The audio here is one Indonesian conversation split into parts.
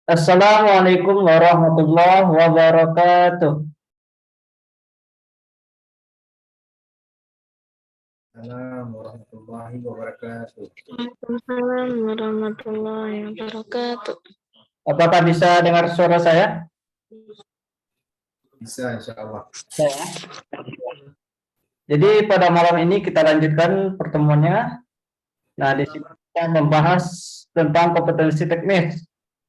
Assalamualaikum warahmatullahi wabarakatuh. Assalamualaikum warahmatullahi wabarakatuh. Waalaikumsalam warahmatullahi wabarakatuh. Apakah bisa dengar suara saya? Bisa, insya Allah. Ya. Jadi pada malam ini kita lanjutkan pertemuannya. Nah, di sini kita membahas tentang kompetensi teknis,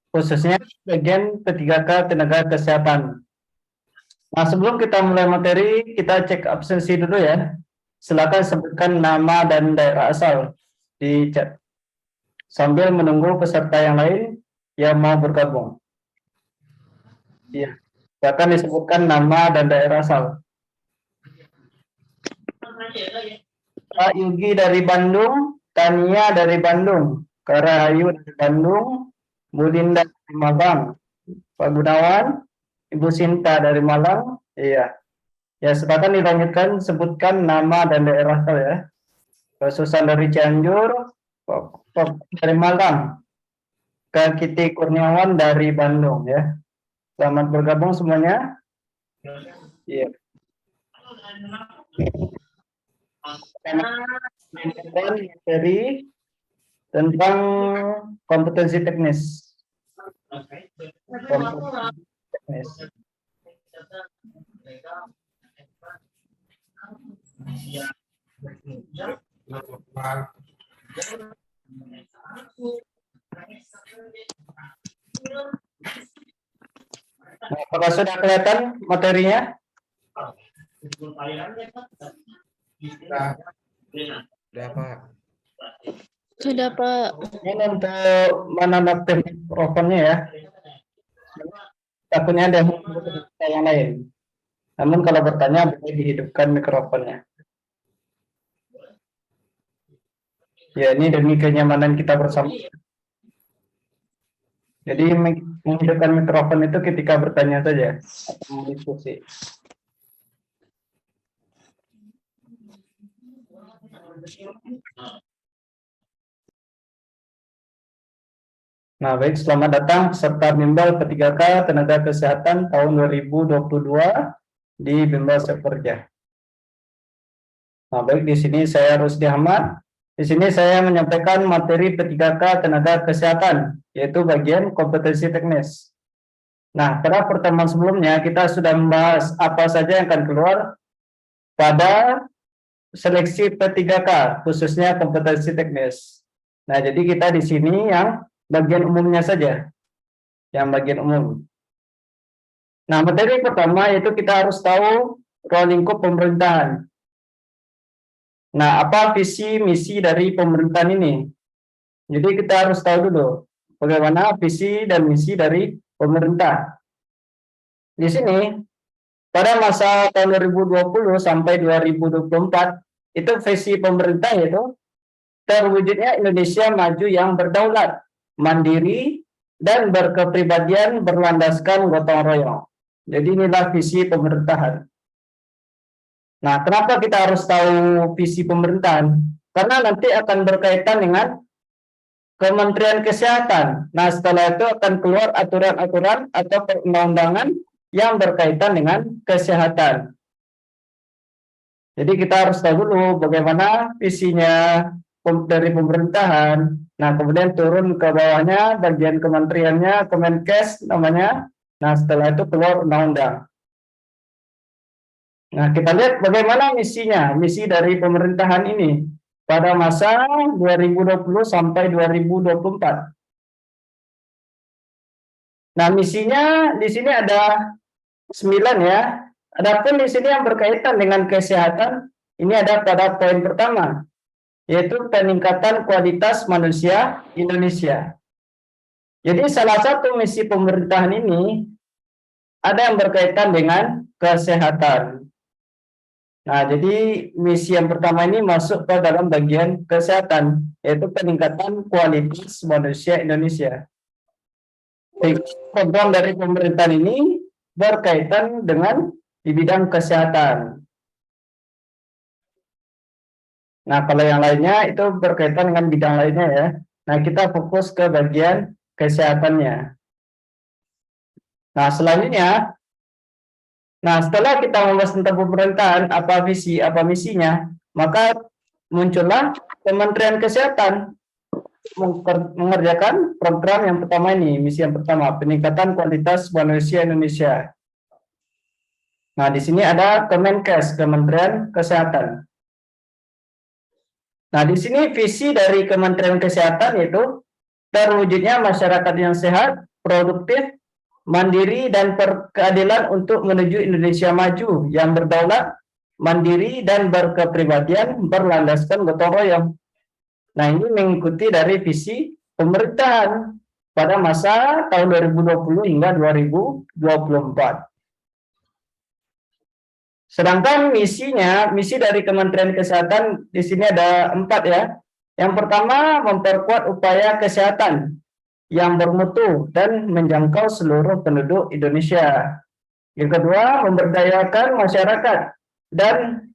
khususnya bagian P3K tenaga kesehatan. Nah, sebelum kita mulai materi, kita cek absensi dulu ya. Silakan sebutkan nama dan daerah asal di chat, sambil menunggu peserta yang lain yang mau bergabung. Iya, silakan disebutkan nama dan daerah asal. Pak Yugi dari Bandung, Tania dari Bandung, Karahayu dari Bandung, Bu Linda dari Malang, Pak Gunawan, Ibu Sinta dari Malang. Iya. Ya, silakan dilanjutkan, sebutkan nama dan daerah asal ya. Pak Susan dari Cianjur, Pak dari Malang, Kak Kiti Kurniawan dari Bandung ya. Selamat bergabung semuanya. Iya. Materi tentang kompetensi teknis. Kompetensi teknis. Nah, apakah sudah kelihatan materinya? Sudah, Pak. Sudah, Pak. Ini untuk menonaktifkan mikrofonnya ya. Takutnya ada yang lain. Namun kalau bertanya boleh dihidupkan mikrofonnya. Ya, ini demi kenyamanan kita bersama. Jadi menghidupkan mikrofon itu ketika bertanya saja atau diskusi. Nah, baik, selamat datang peserta bimbel P3K Tenaga Kesehatan tahun 2022 di Bimbel Sekerja. Nah, baik, di sini saya Rusdi Ahmad. Di sini saya menyampaikan materi P3K Tenaga Kesehatan, yaitu bagian kompetensi teknis. Nah, pada pertemuan sebelumnya kita sudah membahas apa saja yang akan keluar pada seleksi P3K, khususnya kompetensi teknis. Nah, jadi kita di sini yang bagian umumnya saja, yang bagian umum. Nah, materi pertama yaitu kita harus tahu ruang lingkup pemerintahan. Nah, apa visi misi dari pemerintahan ini? Jadi kita harus tahu dulu bagaimana visi dan misi dari pemerintah. Di sini pada masa tahun 2020 sampai 2024 itu visi pemerintah yaitu terwujudnya Indonesia maju yang berdaulat, mandiri, dan berkepribadian berlandaskan gotong royong. Jadi inilah visi pemerintahan. Nah, kenapa kita harus tahu visi pemerintahan? Karena nanti akan berkaitan dengan Kementerian Kesehatan. Nah, setelah itu akan keluar aturan-aturan atau perundang-undangan yang berkaitan dengan kesehatan. Jadi kita harus tahu dulu bagaimana visinya dari pemerintahan. Nah, kemudian turun ke bawahnya, bagian kementeriannya, Kemenkes namanya. Nah, setelah itu keluar undang-undang. Nah, kita lihat bagaimana misinya, misi dari pemerintahan ini pada masa 2020 sampai 2024. Nah, misinya di sini ada 9 ya. Adapun di sini yang berkaitan dengan kesehatan, ini ada pada poin pertama, yaitu peningkatan kualitas manusia Indonesia. Jadi salah satu misi pemerintahan ini ada yang berkaitan dengan kesehatan. Nah, jadi misi yang pertama ini masuk ke dalam bagian kesehatan, yaitu peningkatan kualitas manusia Indonesia. Program dari pemerintahan ini berkaitan dengan di bidang kesehatan. Nah, kalau yang lainnya itu berkaitan dengan bidang lainnya ya. Nah, kita fokus ke bagian kesehatannya. Nah, selanjutnya, setelah kita membahas tentang pemerintahan, apa visi, apa misinya, maka muncullah Kementerian Kesehatan mengerjakan program yang pertama ini, misi yang pertama, peningkatan kualitas manusia Indonesia. Nah, di sini ada Kemenkes, Kementerian Kesehatan. Nah, di sini visi dari Kementerian Kesehatan yaitu terwujudnya masyarakat yang sehat, produktif, mandiri, dan berkeadilan untuk menuju Indonesia maju yang berdaulat, mandiri, dan berkepribadian berlandaskan gotong royong. Nah, ini mengikuti dari visi pemerintahan pada masa tahun 2020 hingga 2024. Sedangkan misi dari Kementerian Kesehatan di sini ada 4 ya. Yang pertama, memperkuat upaya kesehatan yang bermutu dan menjangkau seluruh penduduk Indonesia. Yang kedua, memberdayakan masyarakat dan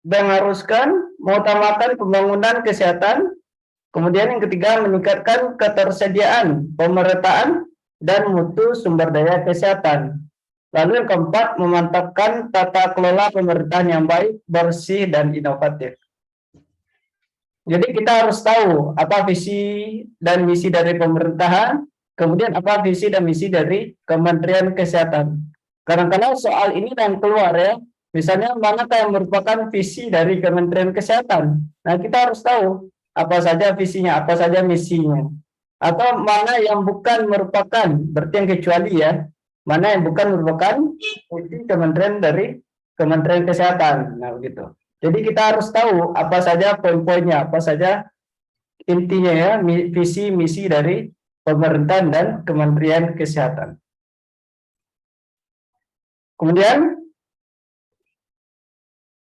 mengharuskan mengutamakan pembangunan kesehatan. Kemudian yang ketiga, meningkatkan ketersediaan, pemerataan, dan mutu sumber daya kesehatan. Lalu yang keempat, memantapkan tata kelola pemerintahan yang baik, bersih, dan inovatif. Jadi kita harus tahu apa visi dan misi dari pemerintahan, kemudian apa visi dan misi dari Kementerian Kesehatan. Kadang-kadang soal ini yang keluar ya, misalnya manakah yang merupakan visi dari Kementerian Kesehatan. Nah, kita harus tahu apa saja visinya, apa saja misinya. Atau mana yang bukan merupakan, berarti yang kecuali ya, mana yang bukan merupakan visi kementerian dari Kementerian Kesehatan. Nah, begitu. Jadi kita harus tahu apa saja poin-poinnya, apa saja intinya ya, visi misi dari pemerintahan dan Kementerian Kesehatan. Kemudian,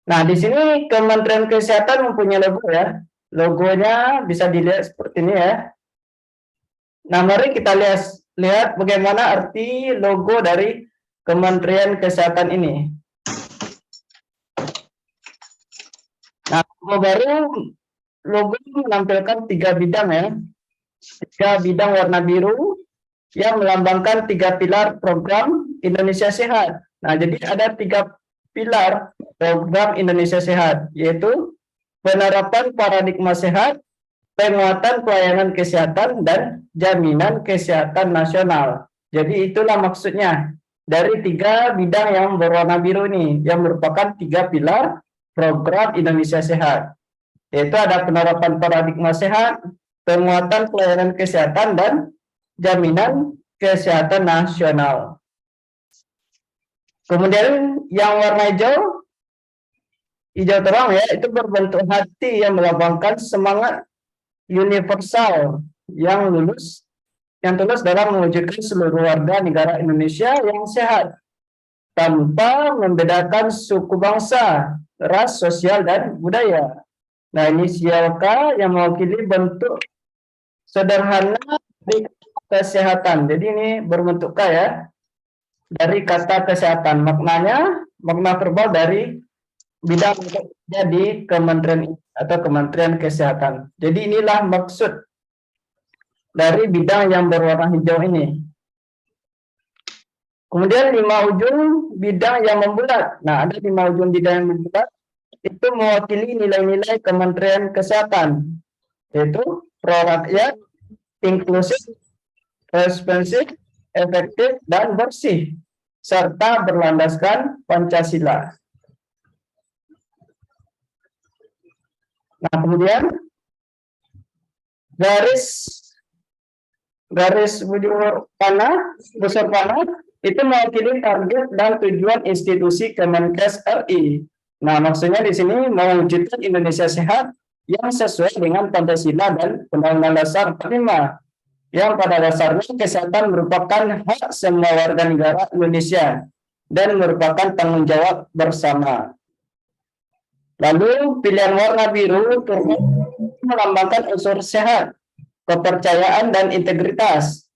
nah di sini Kementerian Kesehatan mempunyai logo ya. Logonya bisa dilihat seperti ini ya. Nah, mari kita lihat bagaimana arti logo dari Kementerian Kesehatan ini. Nah, logo menampilkan 3 bidang ya. 3 bidang warna biru yang melambangkan 3 pilar program Indonesia Sehat. Nah, jadi ada 3 pilar program Indonesia Sehat, yaitu penerapan paradigma sehat, penguatan pelayanan kesehatan, dan jaminan kesehatan nasional. Jadi itulah maksudnya dari 3 bidang yang berwarna biru ini, yang merupakan 3 pilar program Indonesia Sehat. Yaitu ada penerapan paradigma sehat, penguatan pelayanan kesehatan, dan jaminan kesehatan nasional. Kemudian yang warna hijau terang ya, itu berbentuk hati yang melambangkan semangat universal yang tulus dalam mewujudkan seluruh warga negara Indonesia yang sehat tanpa membedakan suku bangsa, ras, sosial, dan budaya. Nah, ini siapa yang mewakili bentuk sederhana dari kesehatan. Jadi ini berbentuk K ya, dari kata kesehatan. Makna verbal dari bidang di Kementerian atau Kementerian Kesehatan. Jadi inilah maksud dari bidang yang berwarna hijau ini. Kemudian 5 ujung bidang yang membulat. Nah, ada 5 ujung bidang yang membulat. Itu mewakili nilai-nilai Kementerian Kesehatan. Yaitu pro-rakyat, inklusif, responsif, efektif, dan bersih. Serta berlandaskan Pancasila. Nah, kemudian garis besar panah itu mewakili target dan tujuan institusi Kemenkes RI. Nah, maksudnya di sini mewujudkan Indonesia sehat yang sesuai dengan Pancasila dan Undang-Undang Dasar 45. Yang pada dasarnya kesehatan merupakan hak semua warga negara Indonesia dan merupakan tanggung jawab bersama. Lalu pilihan warna biru melambangkan unsur sehat, kepercayaan, dan integritas.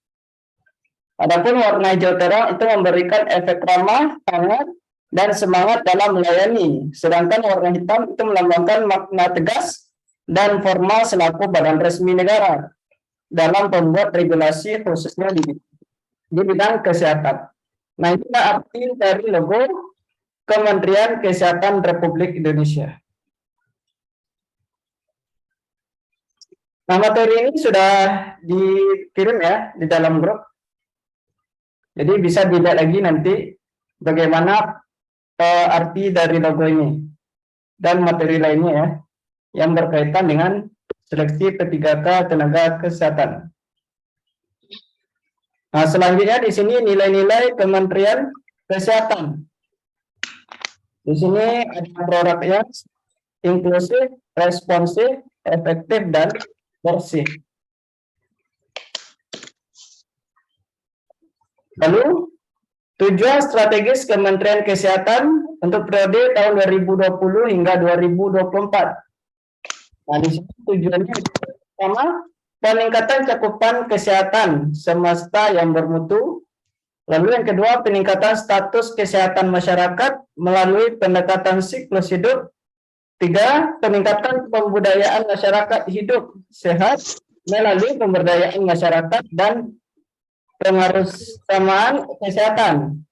Adapun warna hijau terang itu memberikan efek ramah, hangat, dan semangat dalam melayani. Sedangkan warna hitam itu melambangkan makna tegas dan formal selaku badan resmi negara. dalam membuat regulasi khususnya di bidang kesehatan. Nah, inilah arti dari logo Kementerian Kesehatan Republik Indonesia. Nah, materi ini sudah dikirim ya di dalam grup. Jadi bisa dilihat lagi nanti bagaimana arti dari logo ini dan materi lainnya ya yang berkaitan dengan seleksi P3K tenaga kesehatan. Nah, selanjutnya di sini nilai-nilai Kementerian Kesehatan. Di sini ada produknya inklusif, responsif, efektif, dan bersih. Lalu, tujuan strategis Kementerian Kesehatan untuk periode tahun 2020 hingga 2024. Nah, di sini tujuannya pertama, peningkatan cakupan kesehatan semesta yang bermutu. Lalu yang kedua, peningkatan status kesehatan masyarakat melalui pendekatan siklus hidup. 3, peningkatan pembudayaan masyarakat hidup sehat melalui pemberdayaan masyarakat dan pengarusamaan kesehatan.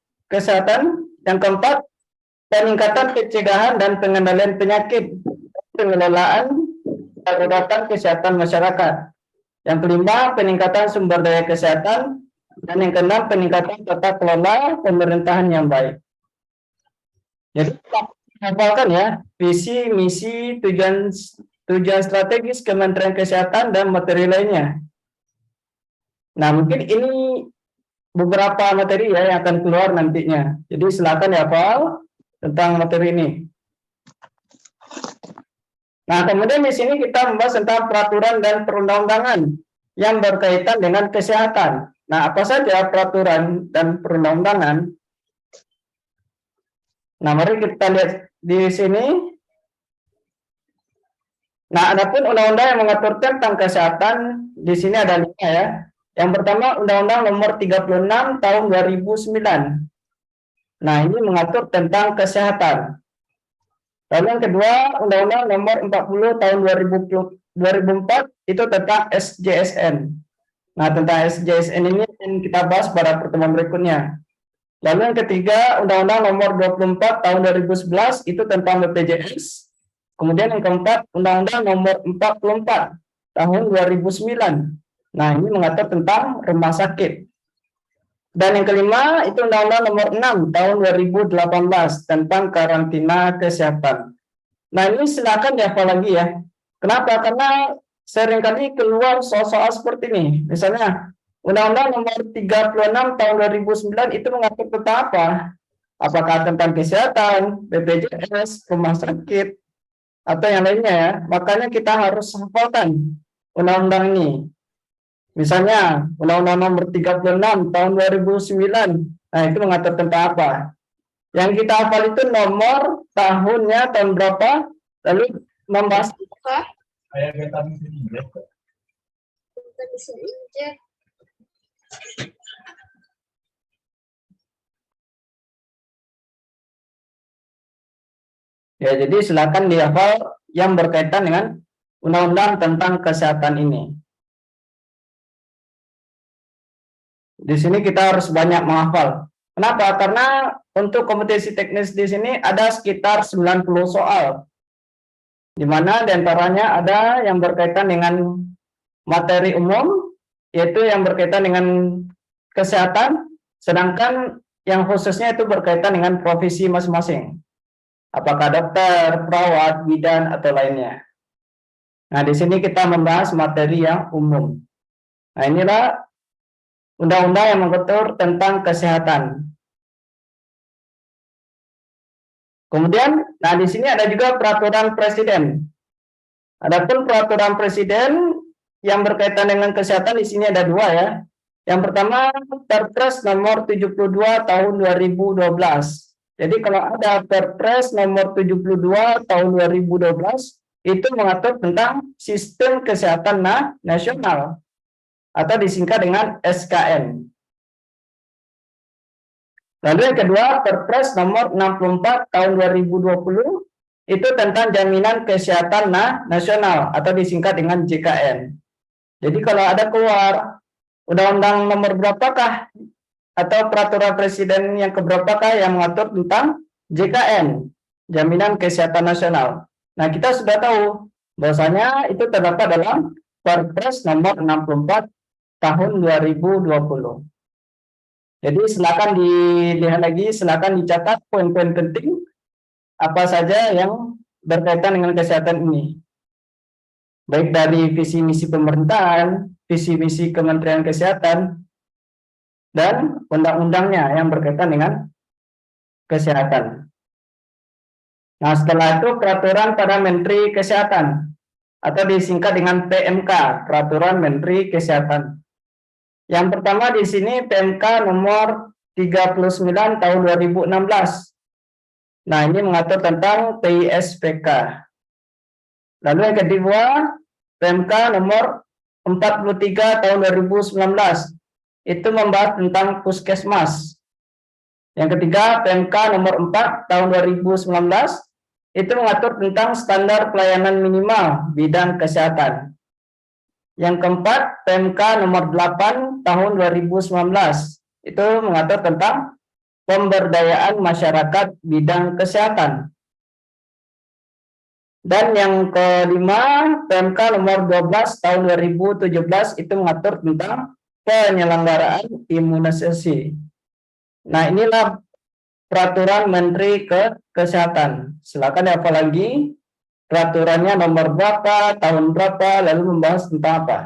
Yang keempat, peningkatan pencegahan dan pengendalian penyakit, pengelolaan darurat kesehatan masyarakat. Yang kelima, peningkatan sumber daya kesehatan. Dan yang keenam, peningkatan tata kelola pemerintahan yang baik. Jadi kita hafalkan ya visi, misi, tujuan strategis Kementerian Kesehatan dan materi lainnya. Nah, mungkin ini beberapa materi ya yang akan keluar nantinya. Jadi silakan dihafal tentang materi ini. Nah, kemudian di sini kita membahas tentang peraturan dan perundang-undangan yang berkaitan dengan kesehatan. Nah, apa saja peraturan dan perundang-undangan? Nah, mari kita lihat di sini. Nah, adapun undang-undang yang mengatur tentang kesehatan di sini ada 5 ya. Yang pertama, Undang-Undang Nomor 36 Tahun 2009. Nah, ini mengatur tentang kesehatan. Lalu yang kedua, Undang-Undang Nomor 40 Tahun 2004 itu tentang SJSN. Nah, tentang SJSN ini akan kita bahas pada pertemuan berikutnya. Lalu yang ketiga, Undang-Undang Nomor 24 Tahun 2011 itu tentang BPJS. Kemudian yang keempat, Undang-Undang Nomor 44 Tahun 2009. Nah, ini mengatur tentang rumah sakit. Dan yang kelima, itu Undang-Undang Nomor 6 Tahun 2018 tentang karantina kesehatan. Nah, ini silakan dihafal lagi ya. Kenapa? Karena seringkali keluar soal-soal seperti ini. Misalnya, Undang-Undang Nomor 36 Tahun 2009 itu mengatur tentang apa? Apakah tentang kesehatan, BPJS, rumah sakit, atau yang lainnya ya. Makanya kita harus hafalkan undang-undang ini. Misalnya, Undang-Undang Nomor 36 Tahun 2009. Nah, itu mengatur tentang apa? Yang kita hafal itu nomor, tahunnya, tahun berapa, lalu membahas ya, jadi silakan dihafal yang berkaitan dengan undang-undang tentang kesehatan ini. Di sini kita harus banyak menghafal. Kenapa? Karena untuk kompetisi teknis di sini ada sekitar 90 soal. Di mana diantaranya ada yang berkaitan dengan materi umum, yaitu yang berkaitan dengan kesehatan, sedangkan yang khususnya itu berkaitan dengan profesi masing-masing. Apakah dokter, perawat, bidan, atau lainnya. Nah, di sini kita membahas materi yang umum. Nah, inilah undang-undang yang mengatur tentang kesehatan. Kemudian, nah di sini ada juga peraturan presiden. Adapun peraturan presiden yang berkaitan dengan kesehatan di sini ada 2 ya. Yang pertama, Perpres Nomor 72 Tahun 2012. Jadi kalau ada Perpres Nomor 72 Tahun 2012 itu mengatur tentang sistem kesehatan nasional atau disingkat dengan SKN. Lalu yang kedua, Perpres Nomor 64 Tahun 2020 itu tentang jaminan kesehatan nasional atau disingkat dengan JKN. Jadi kalau ada keluar undang-undang nomor berapakah atau peraturan presiden yang keberapakah yang mengatur tentang JKN, Jaminan Kesehatan Nasional. Nah, kita sudah tahu bahwasanya itu terdapat dalam Perpres nomor 64 tahun 2020. Jadi silakan dilihat lagi, silakan dicatat poin-poin penting apa saja yang berkaitan dengan kesehatan ini. Baik dari visi misi pemerintahan, visi misi Kementerian Kesehatan, dan undang-undangnya yang berkaitan dengan kesehatan. Nah, setelah itu peraturan pada Menteri Kesehatan atau disingkat dengan PMK, Peraturan Menteri Kesehatan. Yang pertama di sini PMK nomor 39 tahun 2016. Nah, ini mengatur tentang PISPK. Lalu yang kedua, PMK nomor 43 tahun 2019. Itu membahas tentang puskesmas. Yang ketiga, PMK nomor 4 tahun 2019 itu mengatur tentang standar pelayanan minimal bidang kesehatan. Yang keempat, PMK nomor 8 tahun 2019 itu mengatur tentang pemberdayaan masyarakat bidang kesehatan. Dan yang kelima, PMK nomor 12 tahun 2017 itu mengatur tentang penyelenggaraan imunisasi. Nah, inilah peraturan Menteri Kesehatan. Silakan dihafal lagi peraturannya nomor berapa, tahun berapa, lalu membahas tentang apa.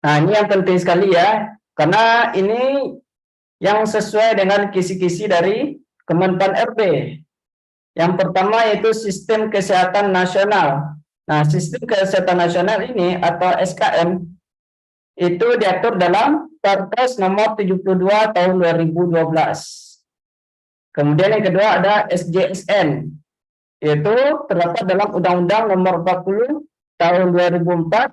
Nah, ini yang penting sekali ya, karena ini yang sesuai dengan kisi-kisi dari Kemenpan RB. Yang pertama yaitu Sistem Kesehatan Nasional. Nah, Sistem Kesehatan Nasional ini atau SKN itu diatur dalam Perpres nomor 72 tahun 2012. Kemudian yang kedua ada SJSN, yaitu terdapat dalam Undang-Undang nomor 40 tahun 2004.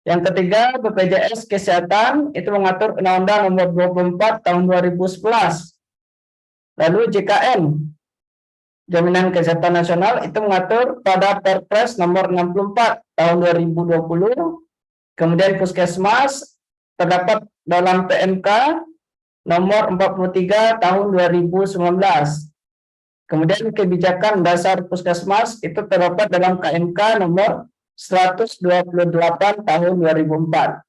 Yang ketiga BPJS Kesehatan itu mengatur Undang-Undang nomor 24 tahun 2011. Lalu JKN, Jaminan Kesehatan Nasional, itu mengatur pada Perpres nomor 64 tahun 2020. Kemudian Puskesmas terdapat dalam PMK nomor 43 tahun 2019. Kemudian kebijakan dasar Puskesmas itu terdapat dalam KMK nomor 128 tahun 2004.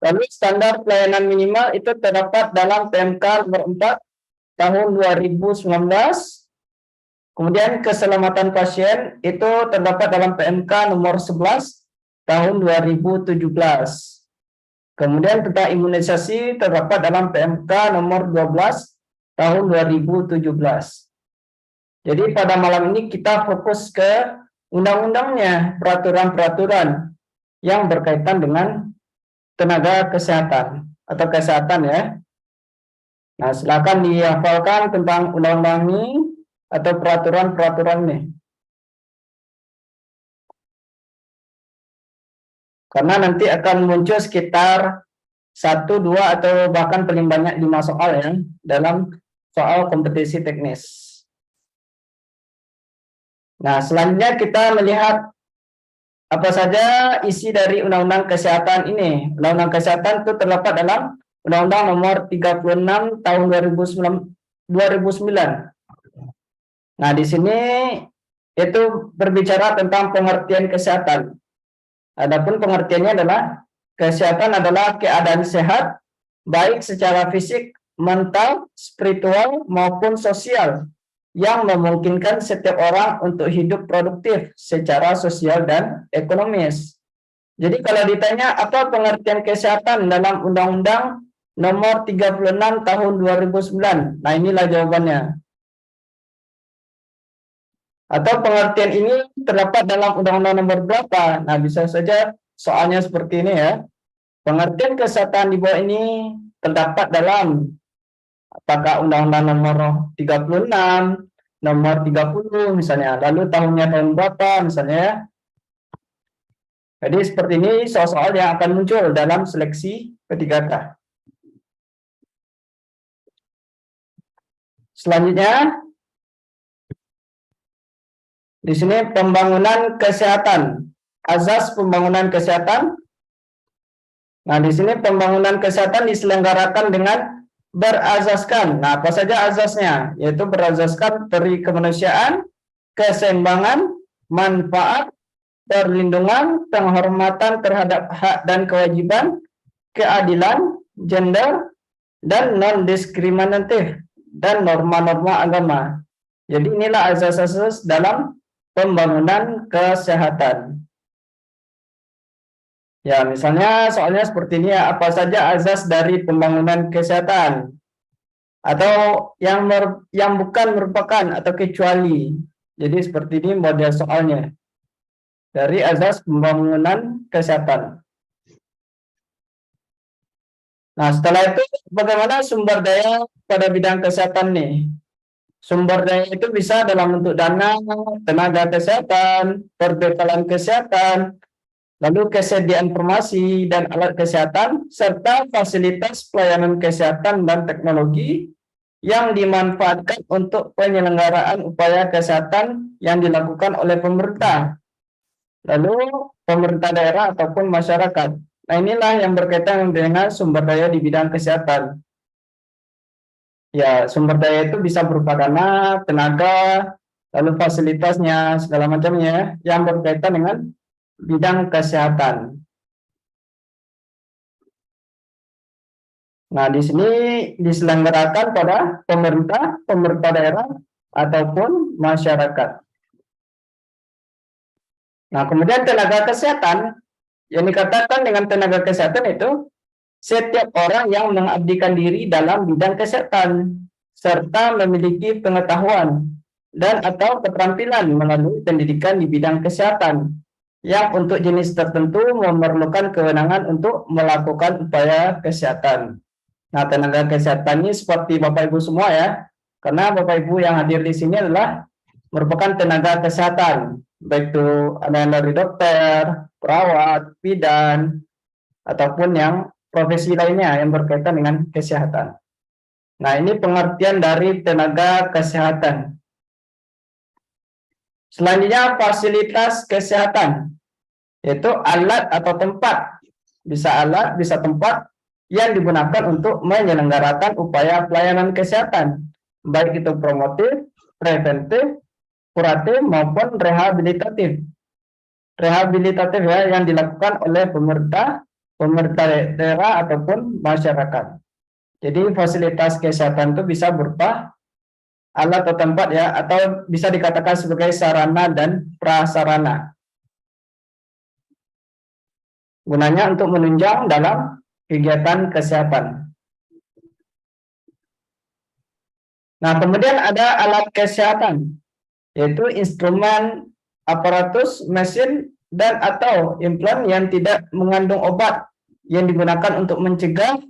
Lalu standar pelayanan minimal itu terdapat dalam PMK nomor 4 tahun 2019. Kemudian keselamatan pasien itu terdapat dalam PMK nomor 11 tahun 2017. Kemudian tentang imunisasi terdapat dalam PMK nomor 12 tahun 2017. Jadi pada malam ini kita fokus ke undang-undangnya, peraturan-peraturan yang berkaitan dengan tenaga kesehatan atau kesehatan ya. Nah, silakan dihafalkan tentang undang-undang ini atau peraturan-peraturan ini. Karena nanti akan muncul sekitar 1, 2 atau bahkan paling banyak 5 soal ya dalam soal kompetisi teknis. Nah, selanjutnya kita melihat apa saja isi dari Undang-Undang Kesehatan ini. Undang-Undang Kesehatan itu terdapat dalam Undang-Undang nomor 36 tahun 2009. Nah, di sini itu berbicara tentang pengertian kesehatan. Adapun pengertiannya adalah kesehatan adalah keadaan sehat baik secara fisik, mental, spiritual maupun sosial yang memungkinkan setiap orang untuk hidup produktif secara sosial dan ekonomis. Jadi kalau ditanya apa pengertian kesehatan dalam Undang-Undang nomor 36 tahun 2009, nah inilah jawabannya. Atau pengertian ini terdapat dalam Undang-Undang nomor berapa? Nah, bisa saja soalnya seperti ini ya. Pengertian kesehatan di bawah ini terdapat dalam apakah Undang-Undang nomor 36, nomor 30 misalnya, lalu tahunnya tahun berapa misalnya ya. Jadi seperti ini soal-soal yang akan muncul dalam seleksi P3K. Selanjutnya, Di sini pembangunan kesehatan, azas pembangunan kesehatan. Nah, di sini pembangunan kesehatan diselenggarakan dengan berazaskan. Nah, apa saja azasnya? Yaitu berazaskan peri kemanusiaan, keseimbangan, manfaat, perlindungan, penghormatan terhadap hak dan kewajiban, keadilan, gender, dan non-diskriminatif, dan norma-norma agama. Jadi inilah azas-azas dalam pembangunan kesehatan. Ya, misalnya soalnya seperti ini ya, apa saja azas dari pembangunan kesehatan? Atau yang bukan merupakan atau kecuali. Jadi seperti ini model soalnya. Dari azas pembangunan kesehatan. Nah, setelah itu bagaimana sumber daya pada bidang kesehatan nih? Sumber daya itu bisa dalam bentuk dana, tenaga kesehatan, perbekalan kesehatan, lalu kesediaan informasi dan alat kesehatan, serta fasilitas pelayanan kesehatan dan teknologi yang dimanfaatkan untuk penyelenggaraan upaya kesehatan yang dilakukan oleh pemerintah, lalu pemerintah daerah ataupun masyarakat. Nah, inilah yang berkaitan dengan sumber daya di bidang kesehatan. Ya, sumber daya itu bisa berupa dana, tenaga, lalu fasilitasnya, segala macamnya yang berkaitan dengan bidang kesehatan. Nah, di sini diselenggarakan pada pemerintah, pemerintah daerah, ataupun masyarakat. Nah, kemudian tenaga kesehatan, yang dikatakan dengan tenaga kesehatan itu setiap orang yang mengabdikan diri dalam bidang kesehatan serta memiliki pengetahuan dan atau keterampilan melalui pendidikan di bidang kesehatan yang untuk jenis tertentu memerlukan kewenangan untuk melakukan upaya kesehatan. Nah, tenaga kesehatan ini seperti Bapak Ibu semua ya, karena Bapak Ibu yang hadir di sini adalah merupakan tenaga kesehatan, baik itu ada yang dari dokter, perawat, bidan, ataupun yang profesi lainnya yang berkaitan dengan kesehatan. Nah, ini pengertian dari tenaga kesehatan. Selanjutnya, fasilitas kesehatan, yaitu alat atau tempat. Bisa alat, bisa tempat yang digunakan untuk menyelenggarakan upaya pelayanan kesehatan, baik itu promotif, preventif, kuratif, maupun rehabilitatif. Rehabilitatif ya, yang dilakukan oleh pemerintah daerah ataupun masyarakat. Jadi fasilitas kesehatan itu bisa berupa alat atau tempat ya, atau bisa dikatakan sebagai sarana dan prasarana. Gunanya untuk menunjang dalam kegiatan kesehatan. Nah, kemudian ada alat kesehatan, yaitu instrumen, aparatus, mesin, dan atau implan yang tidak mengandung obat yang digunakan untuk mencegah,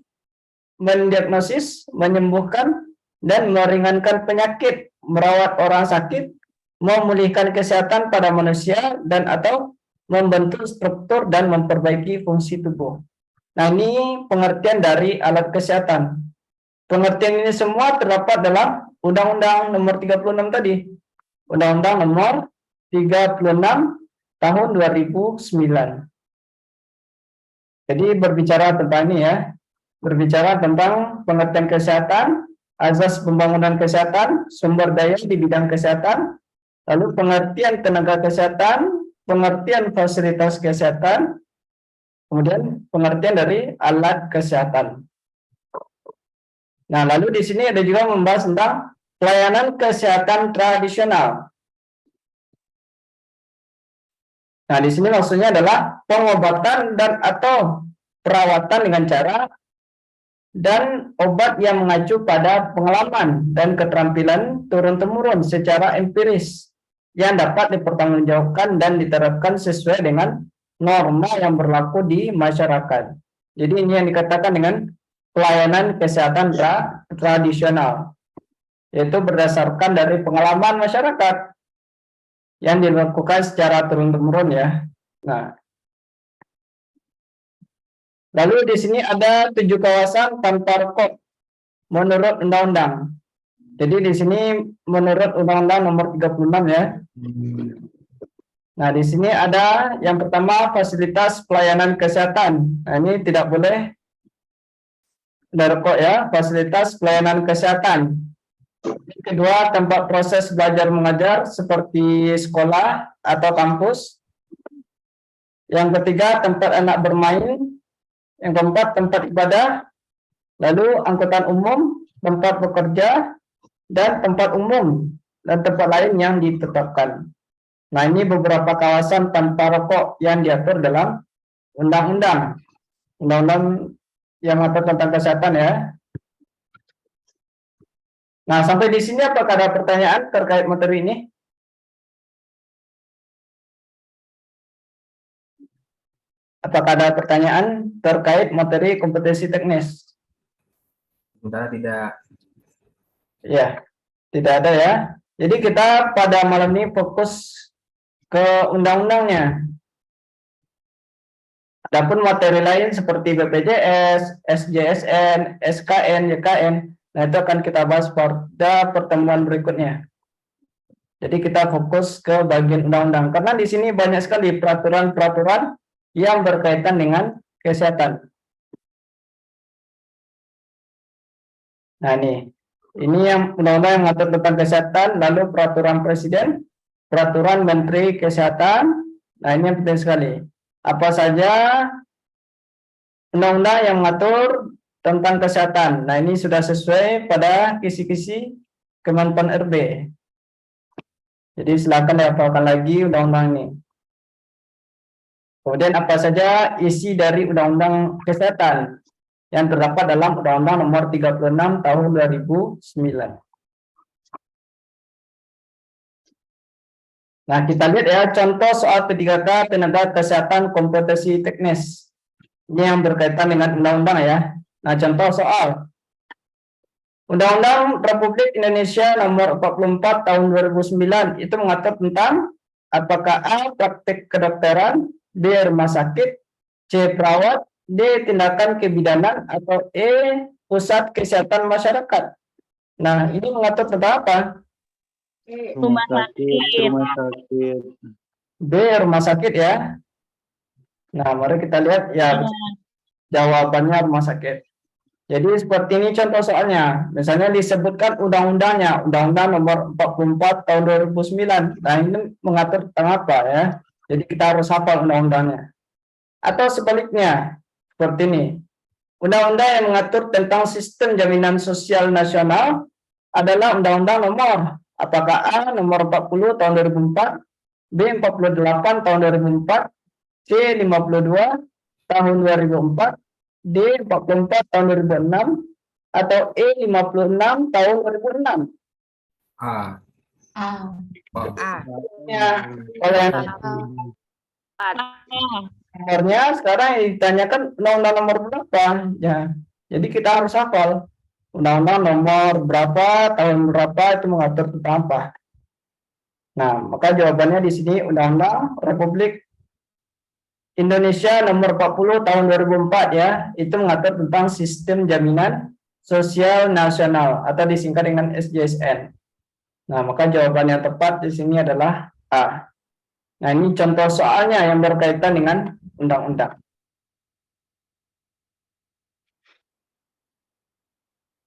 mendiagnosis, menyembuhkan, dan meringankan penyakit, merawat orang sakit, memulihkan kesehatan pada manusia, dan atau membentuk struktur dan memperbaiki fungsi tubuh. Nah, ini pengertian dari alat kesehatan. Pengertian ini semua terdapat dalam Undang-Undang Nomor 36 tadi. Undang-Undang Nomor 36 tahun 2009. Jadi berbicara tentang ini ya, berbicara tentang pengertian kesehatan, azas pembangunan kesehatan, sumber daya di bidang kesehatan, lalu pengertian tenaga kesehatan, pengertian fasilitas kesehatan, kemudian pengertian dari alat kesehatan. Nah, lalu di sini ada juga membahas tentang pelayanan kesehatan tradisional. Nah, di sini maksudnya adalah pengobatan dan atau perawatan dengan cara dan obat yang mengacu pada pengalaman dan keterampilan turun-temurun secara empiris yang dapat dipertanggungjawabkan dan diterapkan sesuai dengan norma yang berlaku di masyarakat. Jadi ini yang dikatakan dengan pelayanan kesehatan tradisional, yaitu berdasarkan dari pengalaman masyarakat yang dilakukan secara turun-temurun ya. Nah, lalu di sini ada 7 kawasan tanpa rokok menurut undang-undang. Jadi di sini menurut Undang-Undang Nomor 36 ya. Nah, di sini ada yang pertama fasilitas pelayanan kesehatan. Nah, ini tidak boleh rokok ya, fasilitas pelayanan kesehatan. Yang kedua, tempat proses belajar mengajar seperti sekolah atau kampus. Yang ketiga, tempat anak bermain. Yang keempat, tempat ibadah. Lalu angkutan umum, tempat bekerja, dan tempat umum dan tempat lain yang ditetapkan. Nah, ini beberapa kawasan tanpa rokok yang diatur dalam undang-undang yang mengatur tentang kesehatan ya. Nah, sampai di sini apakah ada pertanyaan terkait materi ini? Apakah ada pertanyaan terkait materi kompetensi teknis? Sementara tidak. Ya, tidak ada ya. Jadi kita pada malam ini fokus ke undang-undangnya. Adapun materi lain seperti BPJS, SJSN, SKN, YKN, nah itu akan kita bahas pada pertemuan berikutnya. Jadi kita fokus ke bagian undang-undang karena di sini banyak sekali peraturan-peraturan yang berkaitan dengan kesehatan. Nah ini yang undang-undang yang mengatur tentang kesehatan, lalu peraturan presiden, peraturan menteri kesehatan. Nah ini yang penting sekali. Apa saja undang-undang yang mengatur tentang kesehatan. Nah ini sudah sesuai pada kisi-kisi Kemenpan RB. Jadi silakan dihafalkan lagi undang-undang ini. Kemudian apa saja isi dari undang-undang kesehatan yang terdapat dalam Undang-Undang Nomor 36 Tahun 2009. Nah, kita lihat ya contoh soal P3K tenaga kesehatan kompetensi teknis. Ini yang berkaitan dengan undang-undang ya. Nah, contoh soal Undang-Undang Republik Indonesia Nomor 44 Tahun 2009 itu mengatur tentang apakah A. Praktek kedokteran, B. Rumah sakit, C. Perawat, D. Tindakan kebidanan, atau E. Pusat kesehatan masyarakat. Nah, ini mengatur tentang apa? Rumah sakit. Rumah sakit. B. Rumah sakit ya. Nah, mari kita lihat ya jawabannya rumah sakit. Jadi seperti ini contoh soalnya. Misalnya disebutkan undang-undangnya, Undang-Undang Nomor 44 Tahun 2009. Nah, ini mengatur tentang apa ya? Jadi kita harus hafal undang-undangnya. Atau sebaliknya, seperti ini. Undang-undang yang mengatur tentang sistem jaminan sosial nasional adalah Undang-Undang Nomor apakah A Nomor 40 Tahun 2004, B 48 Tahun 2004, C 52 Tahun 2004, D 44 Tahun 2006, atau E 56 Tahun 2006. A. Ya, kalau yang nomornya sekarang ditanyakan undang-undang nomor berapa ya. Jadi kita harus hafal undang-undang nomor berapa, tahun berapa itu mengatur tentang apa. Nah, maka jawabannya di sini Undang-Undang Republik Indonesia Nomor 40 Tahun 2004 ya, itu mengatur tentang sistem jaminan sosial nasional atau disingkat dengan SJSN. Nah, maka jawaban yang tepat di sini adalah A. Nah, ini contoh soalnya yang berkaitan dengan undang-undang.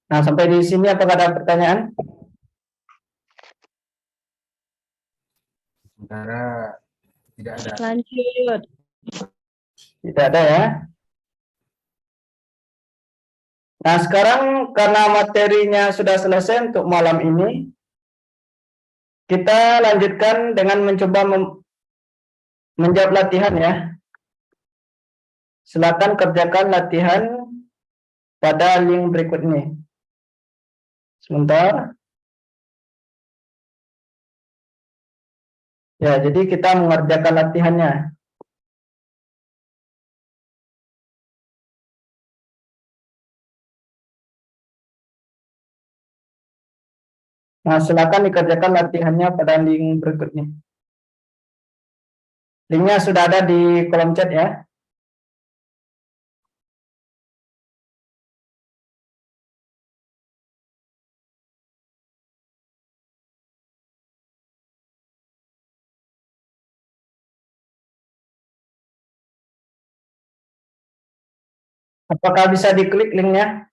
Nah, sampai di sini apakah ada pertanyaan? Sementara tidak ada. Lanjut. Tidak ada ya. Nah, sekarang karena materinya sudah selesai untuk malam ini, kita lanjutkan dengan mencoba menjawab latihan ya. Silakan kerjakan latihan pada link berikut ini. Sebentar. Ya, jadi kita mengerjakan latihannya. Nah, silakan dikerjakan latihannya pada link berikutnya. Linknya sudah ada di kolom chat ya. Apakah bisa diklik linknya?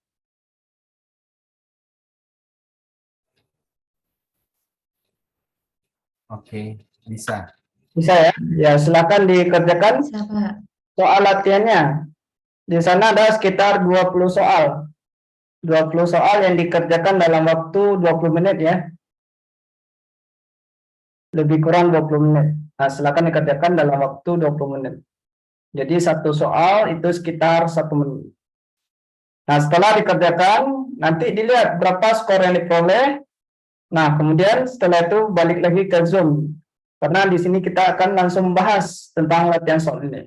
Oke, bisa. Bisa ya? Ya, silakan dikerjakan Bisa, Pak. soal latihannya. Di sana ada sekitar 20 soal. 20 soal yang dikerjakan dalam waktu 20 menit ya. Lebih kurang 20 menit. Nah, silakan dikerjakan dalam waktu 20 menit. Jadi satu soal itu sekitar 1 menit. Nah, setelah dikerjakan, nanti dilihat berapa skor yang diperoleh. Nah, kemudian setelah itu balik lagi ke Zoom. Karena di sini kita akan langsung bahas tentang latihan soal ini.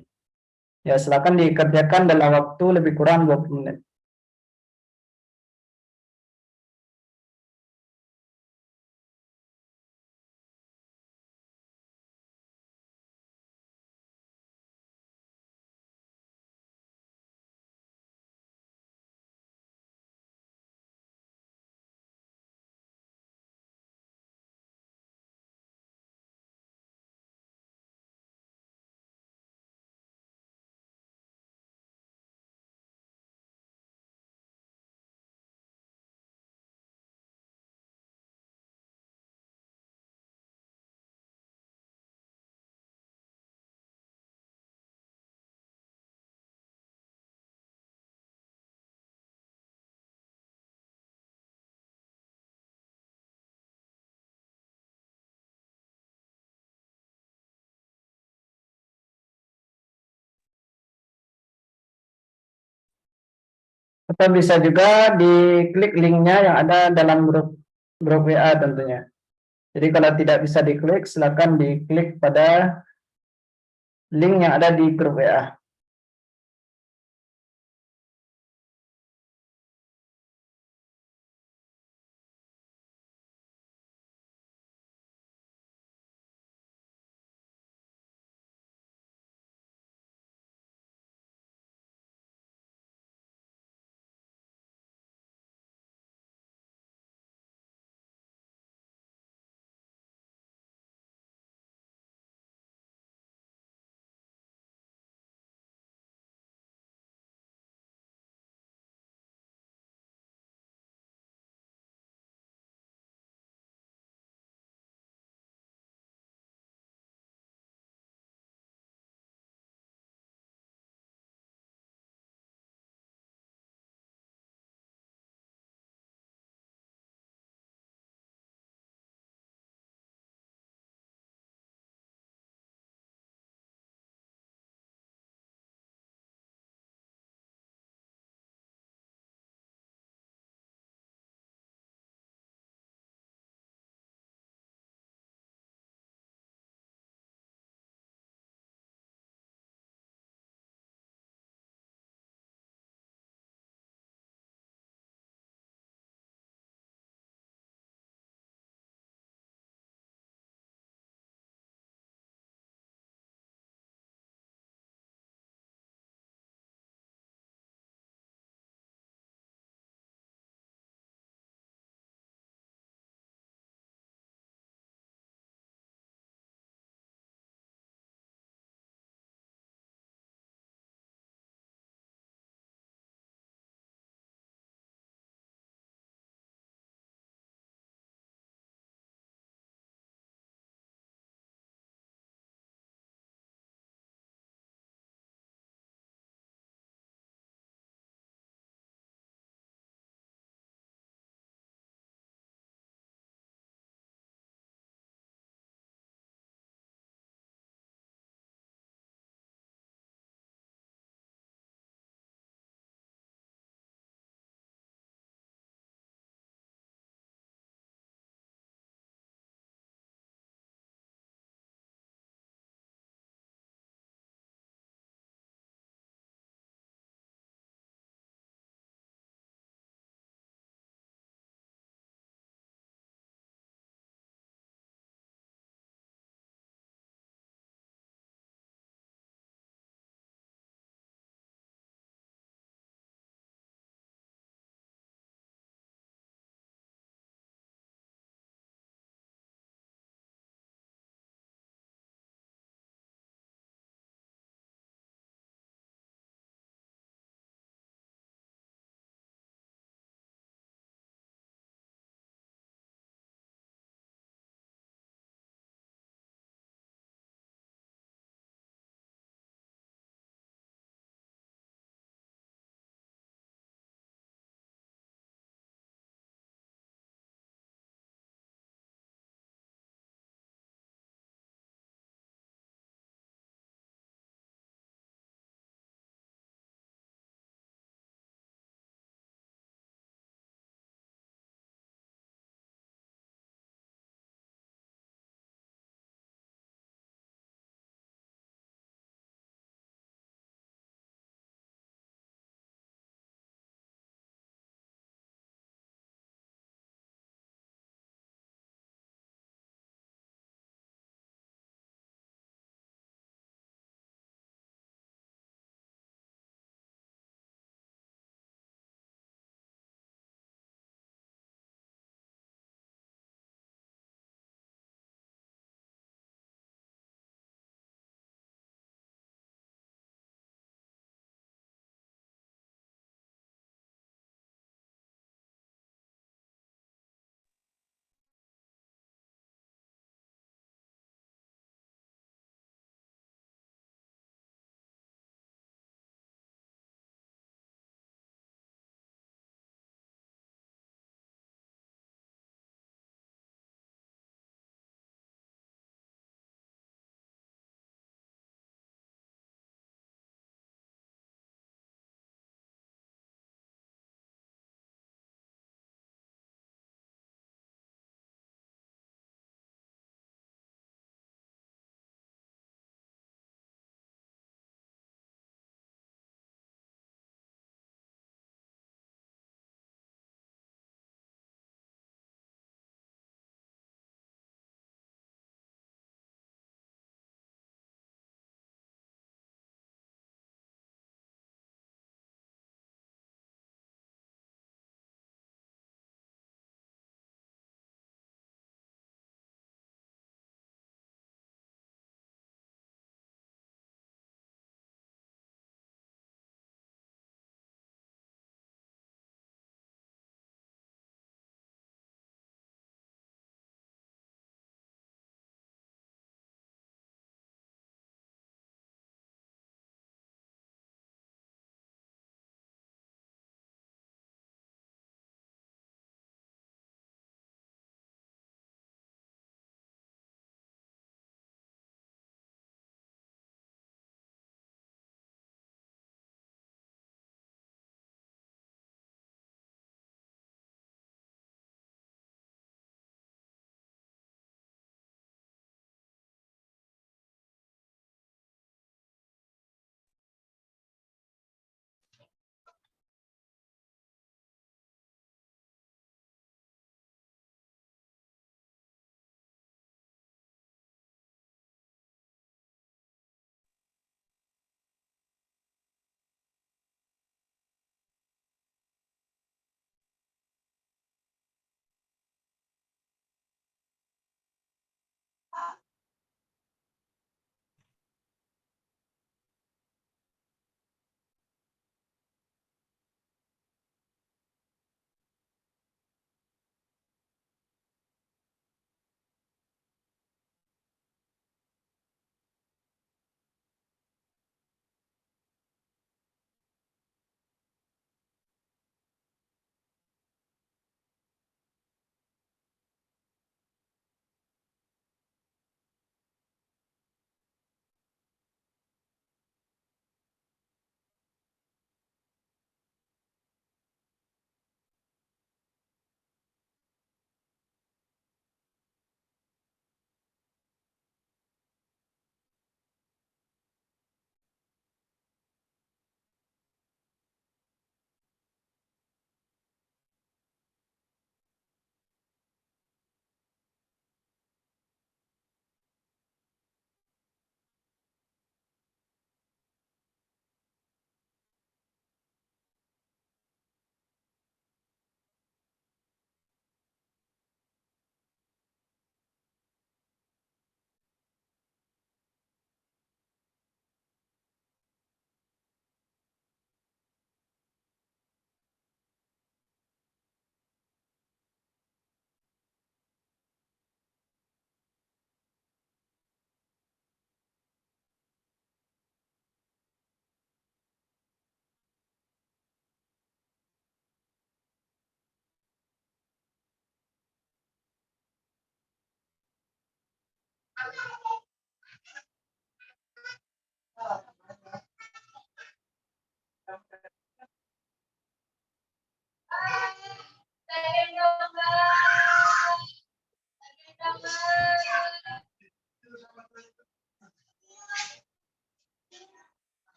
Ya, silakan dikerjakan dalam waktu lebih kurang 20 menit. Atau bisa juga diklik linknya yang ada dalam grup WA tentunya. Jadi kalau tidak bisa diklik, silakan diklik pada link yang ada di grup WA.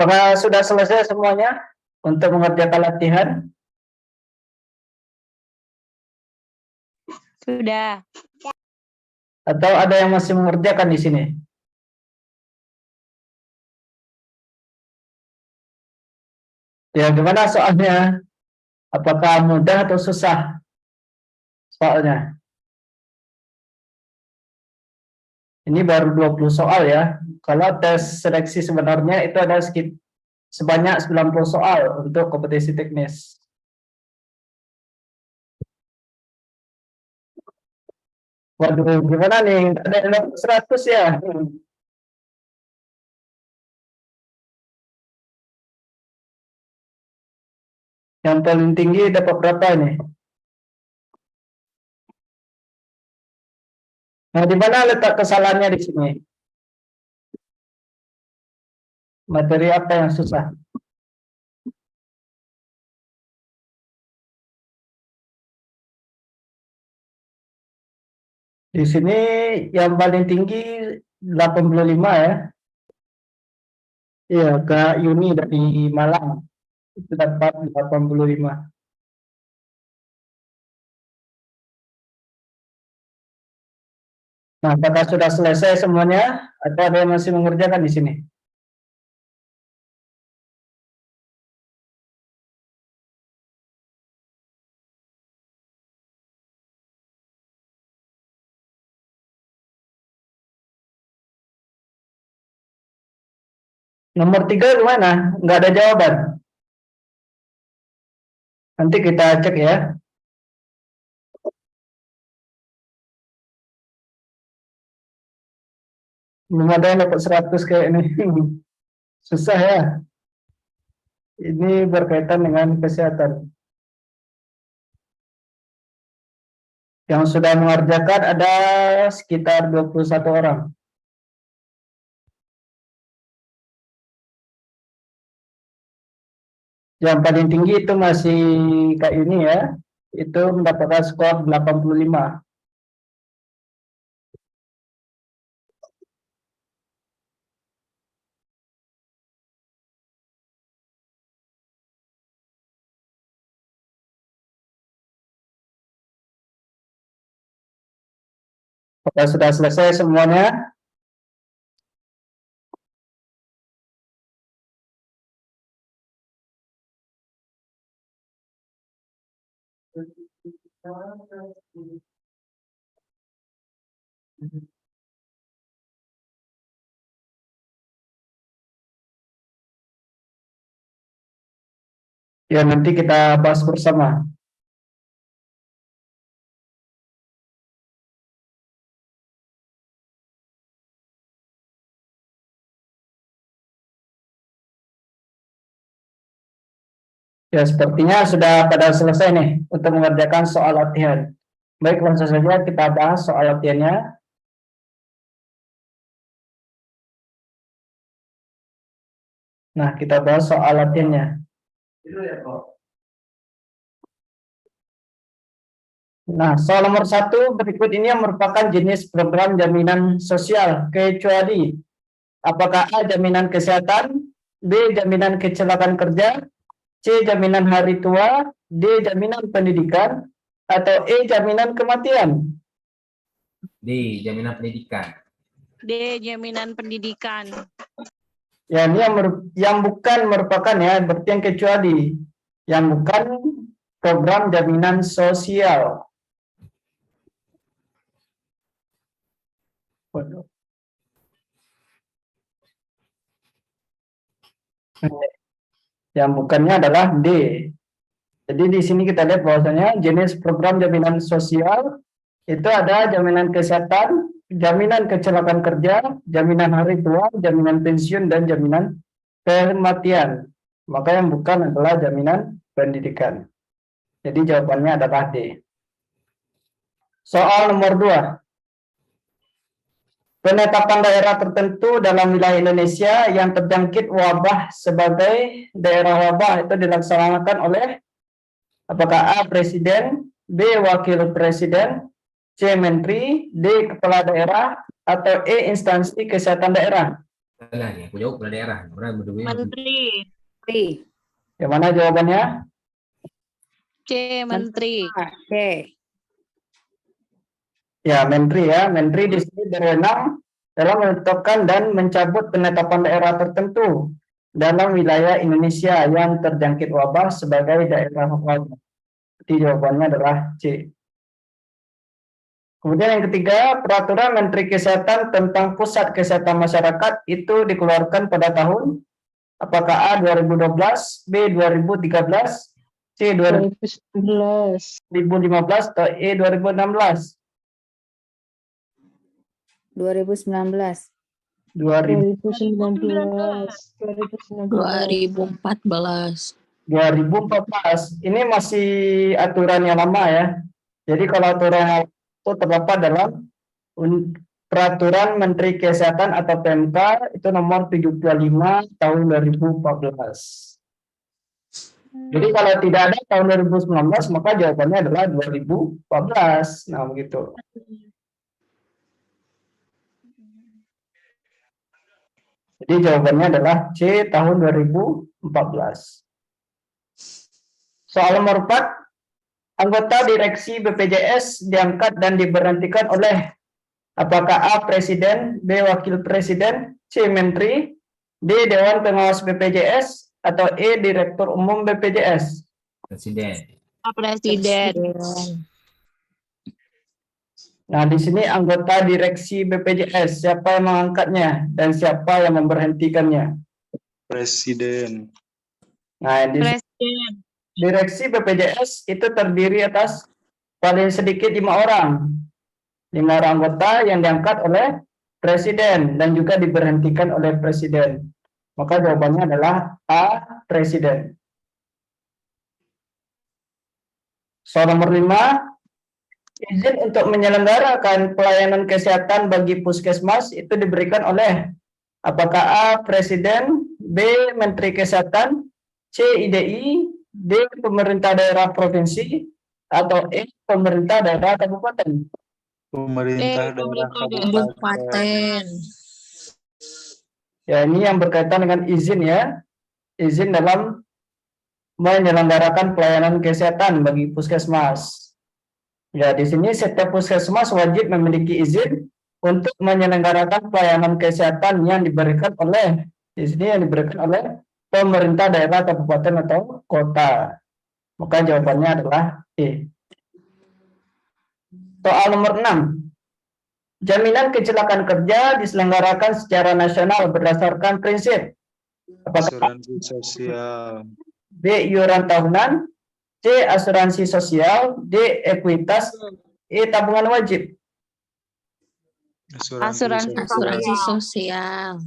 Apakah sudah selesai semuanya untuk mengerjakan latihan? Sudah. Atau ada yang masih mengerjakan di sini? Ya, gimana soalnya? Apakah mudah atau susah soalnya? Ini baru 20 soal ya. Kalau tes seleksi sebenarnya itu ada sebanyak 90 soal untuk kompetensi teknis. Waduh, gimana nih? Ada yang 100 ya? Yang paling tinggi dapat berapa nih? Nah, di mana letak kesalahannya di sini? Materi apa yang susah? Di sini yang paling tinggi 85 ya. Iya, Kak Yuni dari Malang. Itu dapat 85. Nah, apakah sudah selesai semuanya atau ada yang masih mengerjakan di sini? Nomor 3 gimana? Nggak ada jawaban. Nanti kita cek ya. Belum ada yang dapat 100 kayak ini. Susah ya. Ini berkaitan dengan kesehatan. Yang sudah mengerjakan ada sekitar 21 orang. Yang paling tinggi itu masih kayak ini ya. Itu mendapatkan skor 85. Apakah sudah selesai semuanya? Ya, nanti kita bahas bersama. Ya, sepertinya sudah pada selesai nih untuk mengerjakan soal latihan. Baik, langsung saja kita bahas soal latihannya. Nah, kita bahas soal latihannya. Nah, soal nomor 1 berikut ini yang merupakan jenis program jaminan sosial, kecuali apakah A. Jaminan kesehatan, B. Jaminan kecelakaan kerja, C. Jaminan hari tua, D. Jaminan pendidikan, atau E. Jaminan kematian. D. Jaminan pendidikan. D. Jaminan pendidikan. Ya, ini yang bukan merupakan ya, berarti yang kecuali. Yang bukan program jaminan sosial. Waduh. Yang bukannya adalah D. Jadi di sini kita lihat bahwasanya jenis program jaminan sosial itu ada jaminan kesehatan, jaminan kecelakaan kerja, jaminan hari tua, jaminan pensiun, dan jaminan kematian. Maka yang bukan adalah jaminan pendidikan. Jadi jawabannya adalah D. Soal nomor 2. Penetapan daerah tertentu dalam wilayah Indonesia yang terjangkit wabah sebagai daerah wabah itu dilaksanakan oleh apakah A. Presiden, B. Wakil Presiden, C. Menteri, D. Kepala daerah, atau E. Instansi kesehatan daerah. Salah nih, aku jawab kepala daerah. Orang berdua. Menteri. Yang mana jawabannya? C. Menteri. C. Ya, Menteri ya. Menteri di sini berwenang dalam menetapkan dan mencabut penetapan daerah tertentu dalam wilayah Indonesia yang terjangkit wabah sebagai daerah rawan. Jadi jawabannya adalah C. Kemudian yang ketiga, peraturan Menteri Kesehatan tentang Pusat Kesehatan Masyarakat itu dikeluarkan pada tahun apakah A 2012, B 2013, C 2019. 2015 atau E 2016? 2019. 2014. 2014. Ini masih aturan yang lama ya. Jadi kalau aturan yang itu terdapat dalam Peraturan Menteri Kesehatan atau PMK itu nomor 75 tahun 2014. Jadi kalau tidak ada tahun 2019 maka jawabannya adalah 2014. Nah, begitu. Jadi jawabannya adalah C tahun 2014. Soal nomor 4, anggota direksi BPJS diangkat dan diberhentikan oleh apakah A. Presiden, B. Wakil Presiden, C. Menteri, D. Dewan Pengawas BPJS, atau E. Direktur Umum BPJS? Presiden. Presiden. Nah, di sini anggota direksi BPJS, siapa yang mengangkatnya dan siapa yang memberhentikannya? Presiden. Nah, di Presiden. direksi BPJS itu terdiri atas paling sedikit 5 orang. 5 orang anggota yang diangkat oleh Presiden dan juga diberhentikan oleh Presiden. Maka jawabannya adalah A. Presiden. Soal nomor 5, izin untuk menyelenggarakan pelayanan kesehatan bagi puskesmas itu diberikan oleh apakah A. Presiden, B. Menteri Kesehatan, C. IDI, D. Pemerintah daerah provinsi, atau E. Pemerintah daerah kabupaten? Pemerintah daerah kabupaten. Ya, ini yang berkaitan dengan izin ya. Izin dalam menyelenggarakan pelayanan kesehatan bagi puskesmas. Ya, di sini setiap puskesmas wajib memiliki izin untuk menyelenggarakan pelayanan kesehatan yang diberikan oleh pemerintah daerah, kabupaten atau kota. Maka jawabannya adalah E. Soal nomor 6. Jaminan kecelakaan kerja diselenggarakan secara nasional berdasarkan prinsip apakah Asuransi sosial. B. Iuran tahunan, C. Asuransi sosial, D. Ekuitas, E. Tabungan wajib. Asuransi sosial.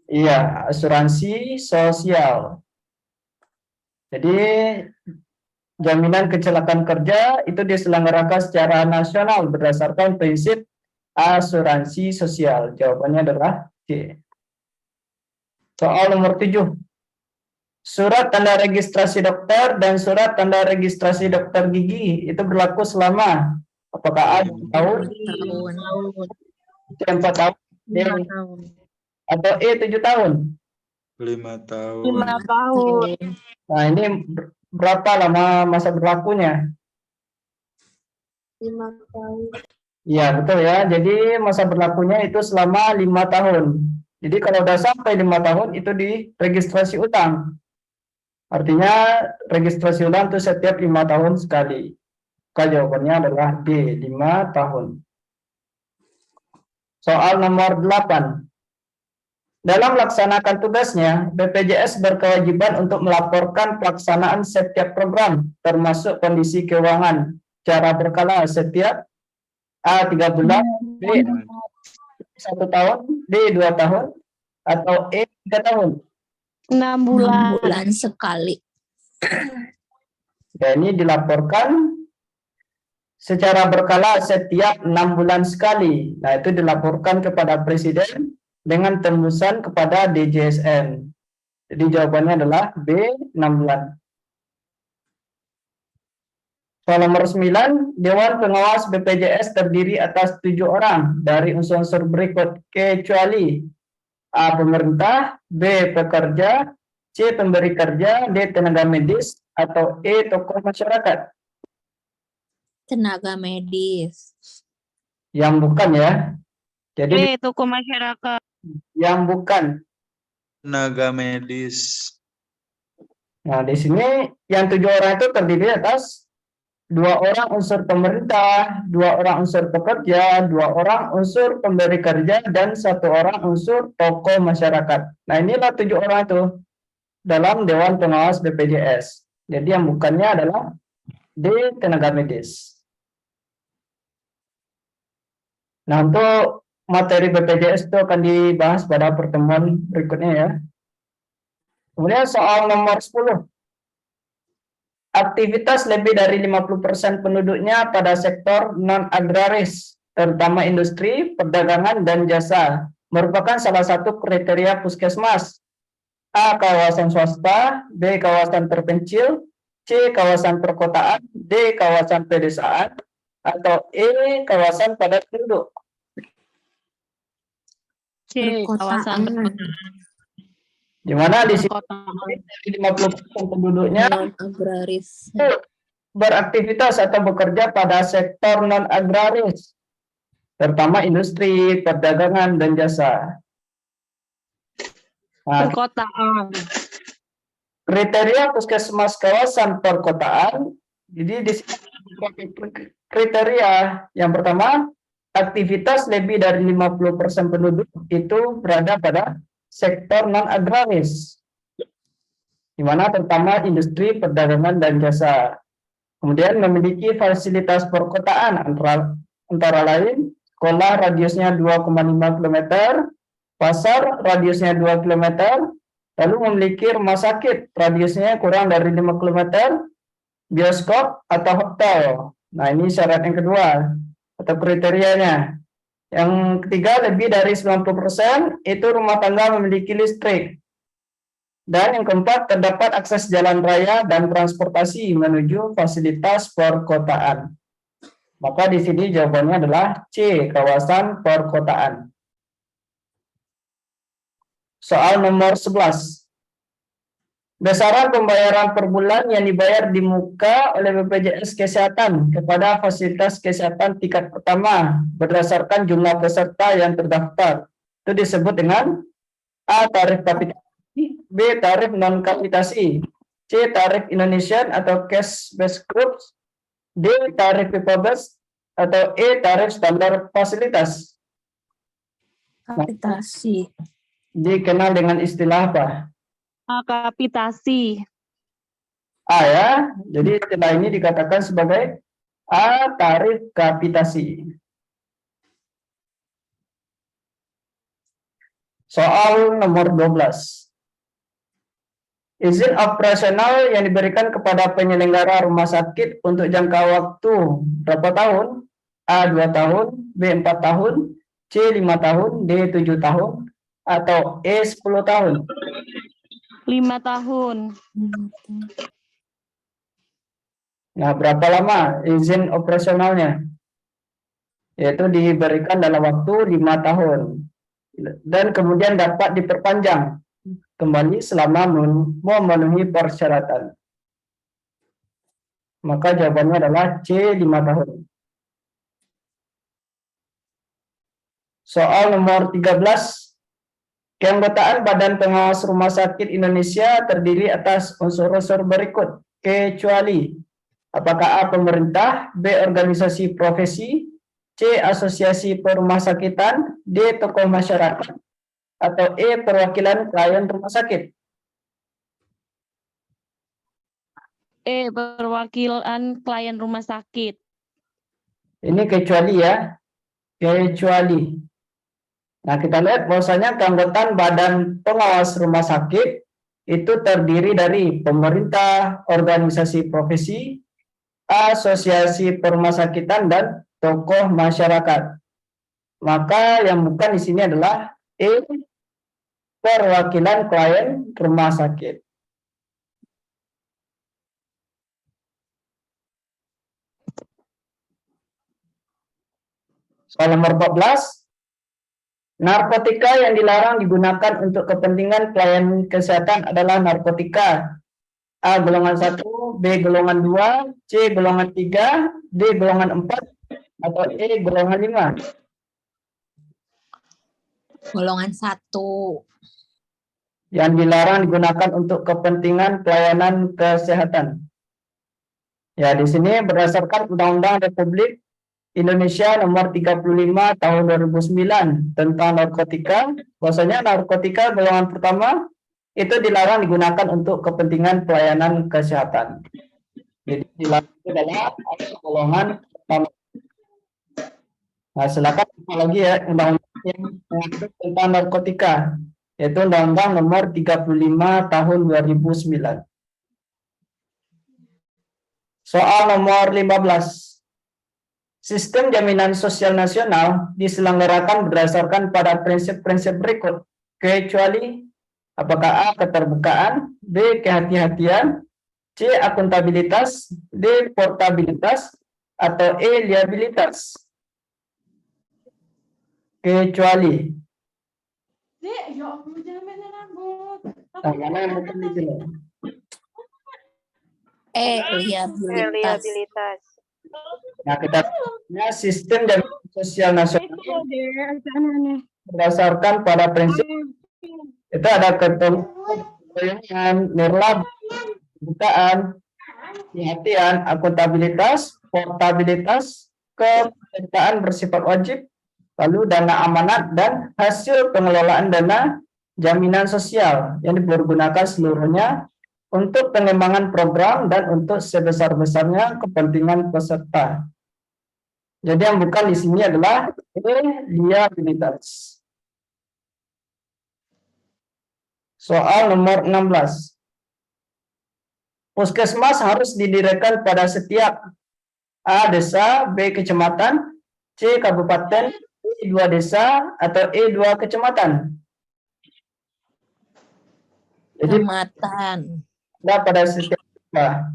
Iya, asuransi sosial. Jadi jaminan kecelakaan kerja itu diselenggarakan secara nasional berdasarkan prinsip asuransi sosial. Jawabannya adalah C. Soal nomor 7. Surat tanda registrasi dokter dan surat tanda registrasi dokter gigi itu berlaku selama apakah A 2 tahun, C 4 tahun, D atau E 7 tahun? 5 tahun. 5 tahun. Nah, ini berapa lama masa berlakunya? 5 tahun. Iya, betul ya. Jadi masa berlakunya itu selama 5 tahun. Jadi kalau udah sampai 5 tahun itu di registrasi utang. Artinya registrasi ulang itu setiap 5 tahun sekali. Maka jawabannya adalah D, 5 tahun. Soal nomor 8. Dalam melaksanakan tugasnya, BPJS berkewajiban untuk melaporkan pelaksanaan setiap program, termasuk kondisi keuangan, secara berkala setiap A 3 bulan, B 1 tahun, D 2 tahun, atau E 3 tahun. 6 bulan. Bulan sekali. Ya, ini dilaporkan secara berkala setiap 6 bulan sekali. Nah, itu dilaporkan kepada Presiden dengan tembusan kepada DJSN. Jadi jawabannya adalah B, 6 bulan. Soal nomor 9, Dewan Pengawas BPJS terdiri atas 7 orang dari unsur-unsur berikut, kecuali A. Pemerintah, B. Pekerja, C. Pemberi kerja, D. Tenaga medis, atau E. Tokoh masyarakat. Tenaga medis. Yang bukan ya. Jadi tokoh masyarakat. yang bukan. Tenaga medis. Nah, di sini yang 7 orang itu terdiri atas 2 orang unsur pemerintah, 2 orang unsur pekerja, 2 orang unsur pemberi kerja, dan 1 orang unsur tokoh masyarakat. Nah, inilah 7 orang itu dalam Dewan Pengawas BPJS. Jadi yang bukannya adalah D. Tenaga medis. Nah, untuk materi BPJS itu akan dibahas pada pertemuan berikutnya ya. Kemudian soal nomor 10. Aktivitas lebih dari 50% penduduknya pada sektor non-agraris, terutama industri, perdagangan, dan jasa, merupakan salah satu kriteria puskesmas. A. Kawasan swasta, B. Kawasan terpencil, C. Kawasan perkotaan, D. Kawasan pedesaan, atau E. Kawasan padat penduduk. C. Kawasan Perkotaan. Di mana di sini perkotaan. dari 50% penduduknya Non-agraris. beraktivitas atau bekerja pada sektor non-agraris, terutama industri, perdagangan, dan jasa. Nah, Perkotaan. kriteria puskesmas kawasan perkotaan, jadi di sini kriteria yang pertama, aktivitas lebih dari 50% penduduk itu berada pada sektor non-agraris, di mana terutama industri, perdagangan, dan jasa. Kemudian memiliki fasilitas perkotaan antara lain sekolah radiusnya 2,5 km, pasar radiusnya 2 km, lalu memiliki rumah sakit radiusnya kurang dari 5 km, bioskop atau hotel. Nah, ini syarat yang kedua atau kriterianya. Yang ketiga, lebih dari 90% itu rumah tangga memiliki listrik. Dan yang keempat, terdapat akses jalan raya dan transportasi menuju fasilitas perkotaan. Maka di sini jawabannya adalah C, kawasan perkotaan. Soal nomor 11. Besaran pembayaran per bulan yang dibayar di muka oleh BPJS Kesehatan kepada fasilitas kesehatan tingkat pertama berdasarkan jumlah peserta yang terdaftar. Itu disebut dengan A. Tarif kapitasi, B. Tarif non-kapitasi, C. Tarif Indonesian atau cash based groups, D. Tarif paper-based, atau E. Tarif standar fasilitas. Kapitasi. Dikenal dengan istilah apa? Kapitasi. A ya, jadi istilah ini dikatakan sebagai A. Tarif kapitasi. Soal nomor 12. Izin operasional yang diberikan kepada penyelenggara rumah sakit untuk jangka waktu berapa tahun? A. 2 tahun, B. 4 tahun, C. 5 tahun, D. 7 tahun, atau E. 10 tahun. 5 tahun. Nah, berapa lama izin operasionalnya? Yaitu diberikan dalam waktu 5 tahun. Dan kemudian dapat diperpanjang kembali selama memenuhi persyaratan. Maka jawabannya adalah C. 5 tahun. Soal nomor 13. Keanggotaan Badan Pengawas Rumah Sakit Indonesia terdiri atas unsur-unsur berikut, kecuali apakah A. Pemerintah, B. Organisasi profesi, C. Asosiasi perumahsakitan, D. Tokoh masyarakat, atau E. Perwakilan klien rumah sakit. E. Perwakilan klien rumah sakit. Ini kecuali ya, kecuali. Nah, kita lihat bahwasanya keanggotaan Badan Pengawas Rumah Sakit itu terdiri dari pemerintah, organisasi profesi, asosiasi perumahsakitan, dan tokoh masyarakat. Maka yang bukan di sini adalah E. Perwakilan klien rumah sakit. Soal nomor 14. Narkotika yang dilarang digunakan untuk kepentingan pelayanan kesehatan adalah narkotika A golongan 1, B golongan 2, C golongan 3, D golongan 4, atau E golongan 5. Golongan 1. Yang dilarang digunakan untuk kepentingan pelayanan kesehatan. Ya, di sini berdasarkan Undang-Undang Republik Indonesia Nomor 35 Tahun 2009 tentang narkotika, bahwasanya narkotika golongan pertama itu dilarang digunakan untuk kepentingan pelayanan kesehatan. Jadi dilarang itu adalah golongan pertama. Nah, silakan lagi ya undang-undang yang mengatur tentang narkotika, yaitu Undang-Undang Nomor 35 Tahun 2009. Soal nomor 15. Sistem jaminan sosial nasional diselenggarakan berdasarkan pada prinsip-prinsip berikut, kecuali apakah A. keterbukaan, B. kehati-hatian, C. akuntabilitas, D. portabilitas, atau E. liabilitas. Kecuali. Nah, mana yang bukan di sini? Liabilitas. Nah, kita punya sistem jaminan sosial nasional berdasarkan pada prinsip itu ada ketentuan, nirlaba, keterbukaan, kehati-hatian, akuntabilitas, portabilitas, kepesertaan bersifat wajib, lalu dana amanat dan hasil pengelolaan dana jaminan sosial yang dipergunakan seluruhnya untuk pengembangan program dan untuk sebesar-besarnya kepentingan peserta. Jadi yang bukan di sini adalah liabilitas. Soal nomor 16. Puskesmas harus didirikan pada setiap A. desa, B. kecamatan, C. kabupaten, D. 2 desa, atau E. 2 kecamatan. Jadi Kecamatan. ada pada setiap desa.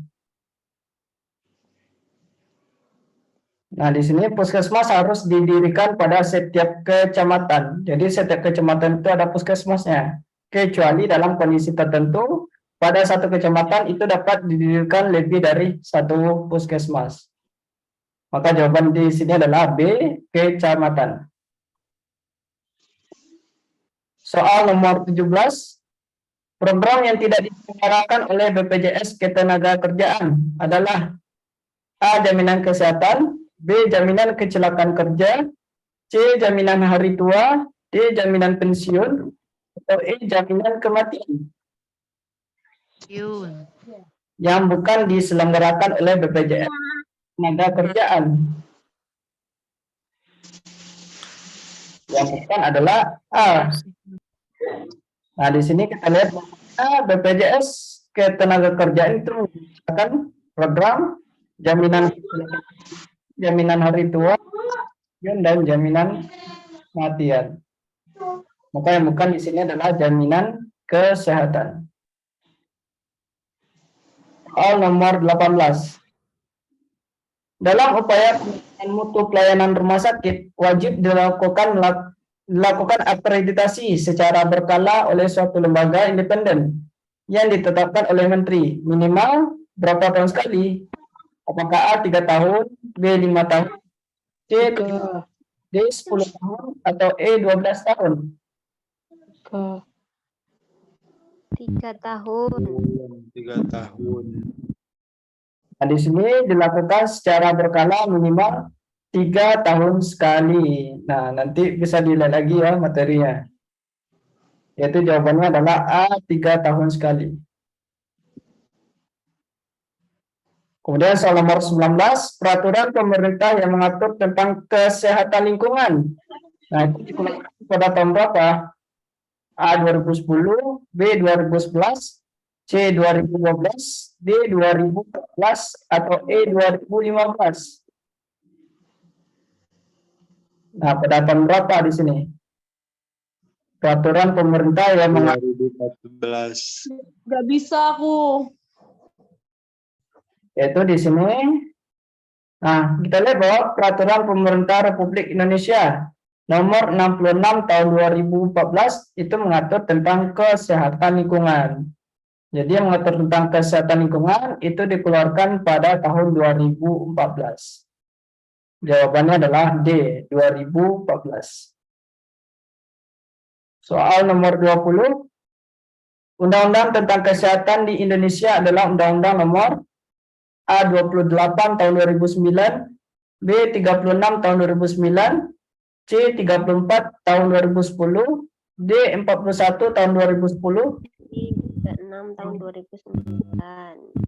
Nah, di sini puskesmas harus didirikan pada setiap kecamatan. Jadi setiap kecamatan itu ada puskesmasnya. Kecuali dalam kondisi tertentu, pada satu kecamatan itu dapat didirikan lebih dari satu puskesmas. Maka jawaban di sini adalah B, kecamatan. Soal nomor 17. Program yang tidak diselenggarakan oleh BPJS Ketenagakerjaan adalah A. jaminan kesehatan, B. jaminan kecelakaan kerja, C. jaminan hari tua, D. jaminan pensiun, atau E. jaminan kematian. Yang bukan diselenggarakan oleh BPJS Ketenagakerjaan. Yang bukan adalah A. Nah, di sini kita lihat BPJS Ketenagakerjaan itu menyediakan program jaminan hari tua dan jaminan kematian. Maka yang bukan di sini adalah jaminan kesehatan. Soal nomor 18. Dalam upaya peningkatan mutu pelayanan rumah sakit, wajib dilakukan akreditasi secara berkala oleh suatu lembaga independen yang ditetapkan oleh Menteri. Minimal berapa tahun sekali? Apakah A 3 tahun, B 5 tahun, C 7, D 10 tahun, atau E 12 tahun? 3 tahun. 3 tahun. Nah, di sini dilakukan secara berkala minimal 3 tahun sekali. Nah, nanti bisa dilihat lagi ya materinya. Yaitu jawabannya adalah A 3 tahun sekali. Kemudian soal nomor 19, peraturan pemerintah yang mengatur tentang kesehatan lingkungan. Nah, itu dikeluarkan pada tahun berapa? A 2010, B 2011, C 2012, D 2014, atau E 2015. Nah, pada tahun berapa di sini? Peraturan pemerintah yang mengatur 2014. Gak bisa aku. yaitu di sini. Nah, kita lihat bahwa peraturan pemerintah Republik Indonesia nomor 66 tahun 2014 itu mengatur tentang kesehatan lingkungan. Jadi yang mengatur tentang kesehatan lingkungan itu dikeluarkan pada tahun 2014. Jawabannya adalah D, 2014. Soal nomor 20. Undang-undang tentang kesehatan di Indonesia adalah Undang-Undang nomor A 28 tahun 2009, B 36 tahun 2009, C 34 tahun 2010, D 41 tahun 2010. Di 36 tahun 2009.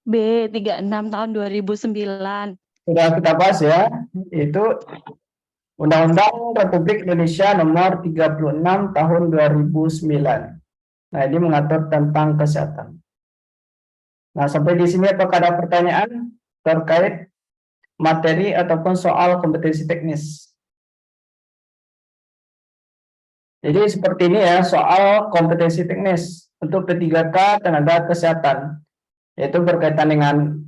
B 36 tahun 2009. Sudah kita bahas ya, itu Undang-Undang Republik Indonesia nomor 36 tahun 2009. Nah, ini mengatur tentang kesehatan. Nah, sampai di sini apakah ada pertanyaan terkait materi ataupun soal kompetensi teknis? Jadi seperti ini ya, soal kompetensi teknis untuk P3K tenaga kesehatan, yaitu berkaitan dengan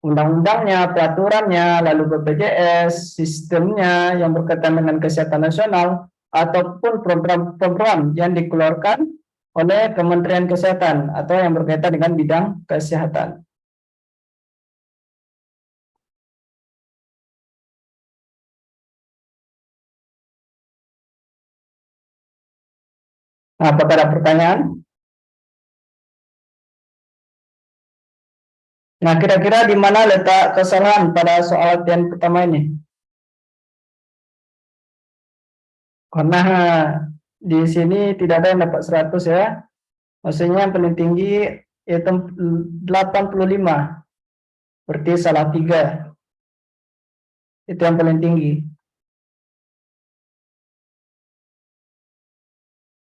undang-undangnya, peraturannya, lalu BPJS, sistemnya yang berkaitan dengan kesehatan nasional, ataupun program-program yang dikeluarkan oleh Kementerian Kesehatan atau yang berkaitan dengan bidang kesehatan. Nah, apakah ada pertanyaan? Nah, kira-kira di mana letak kesalahan pada soal latihan pertama ini? Karena di sini tidak ada yang dapat 100 ya. Maksudnya yang paling tinggi itu 85. Berarti salah 3. Itu yang paling tinggi.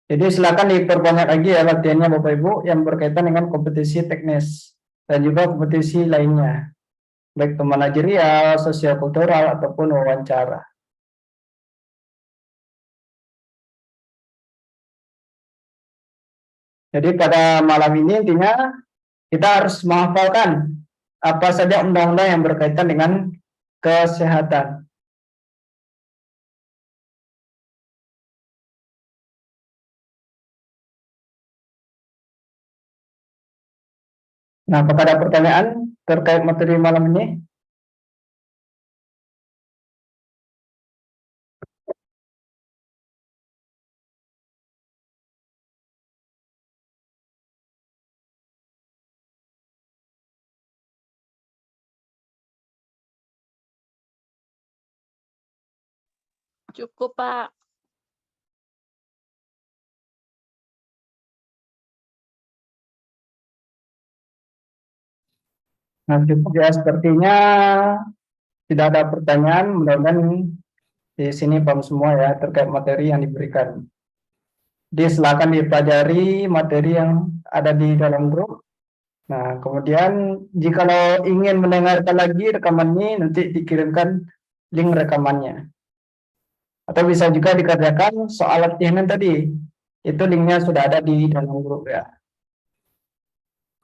Jadi silakan diperbanyak lagi ya latihannya Bapak Ibu yang berkaitan dengan kompetisi teknis dan juga kompetisi lainnya, baik itu manajerial, sosial kultural ataupun wawancara. Jadi pada malam ini intinya kita harus menghafalkan apa saja undang-undang yang berkaitan dengan kesehatan. Nah, apakah ada pertanyaan terkait materi malam ini? Cukup, Pak. Nah, cukup ya, sepertinya tidak ada pertanyaan. Mudah-mudahan di sini paham semua ya terkait materi yang diberikan. Jadi silakan dipelajari materi yang ada di dalam grup. Nah, kemudian jikalau ingin mendengarkan lagi rekaman ini, nanti dikirimkan link rekamannya. Atau bisa juga dikerjakan soal latihan tadi. Itu linknya sudah ada di dalam grup ya.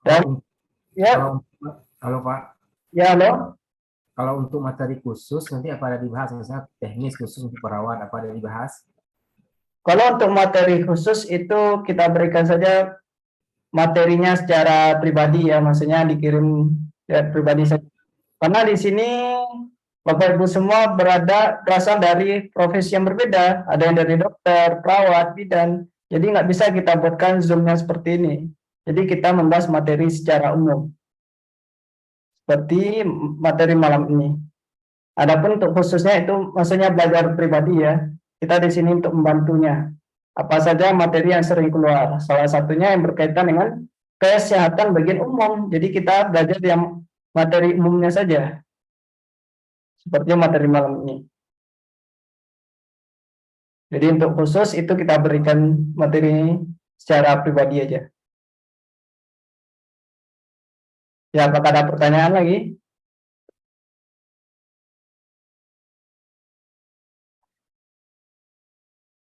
Dan ya, Halo Pak, ya halo. kalau untuk materi khusus nanti apa ada dibahas, misalnya teknis khusus untuk perawat apa ada dibahas? Kalau untuk materi khusus itu kita berikan saja materinya secara pribadi ya, maksudnya dikirim ya pribadi saja. Karena di sini Bapak Ibu semua berasal dari profesi yang berbeda, ada yang dari dokter, perawat, bidan. Jadi nggak bisa kita buatkan zoom-nya seperti ini. Jadi kita membahas materi secara umum, seperti materi malam ini. Adapun untuk khususnya itu maksudnya belajar pribadi ya. Kita di sini untuk membantunya. Apa saja materi yang sering keluar. Salah satunya yang berkaitan dengan kesehatan bagian umum. Jadi kita belajar yang materi umumnya saja. Seperti materi malam ini. Jadi untuk khusus itu kita berikan materi secara pribadi aja. Ya, apakah ada pertanyaan lagi?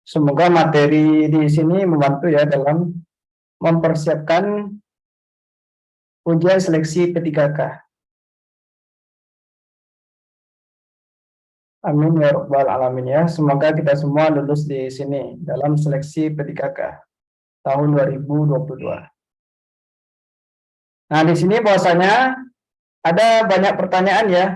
Semoga materi di sini membantu ya dalam mempersiapkan ujian seleksi P3K. Amin ya rabbal alamin ya. Semoga kita semua lulus di sini dalam seleksi P3K tahun 2022. Nah, di sini bahwasanya ada banyak pertanyaan ya.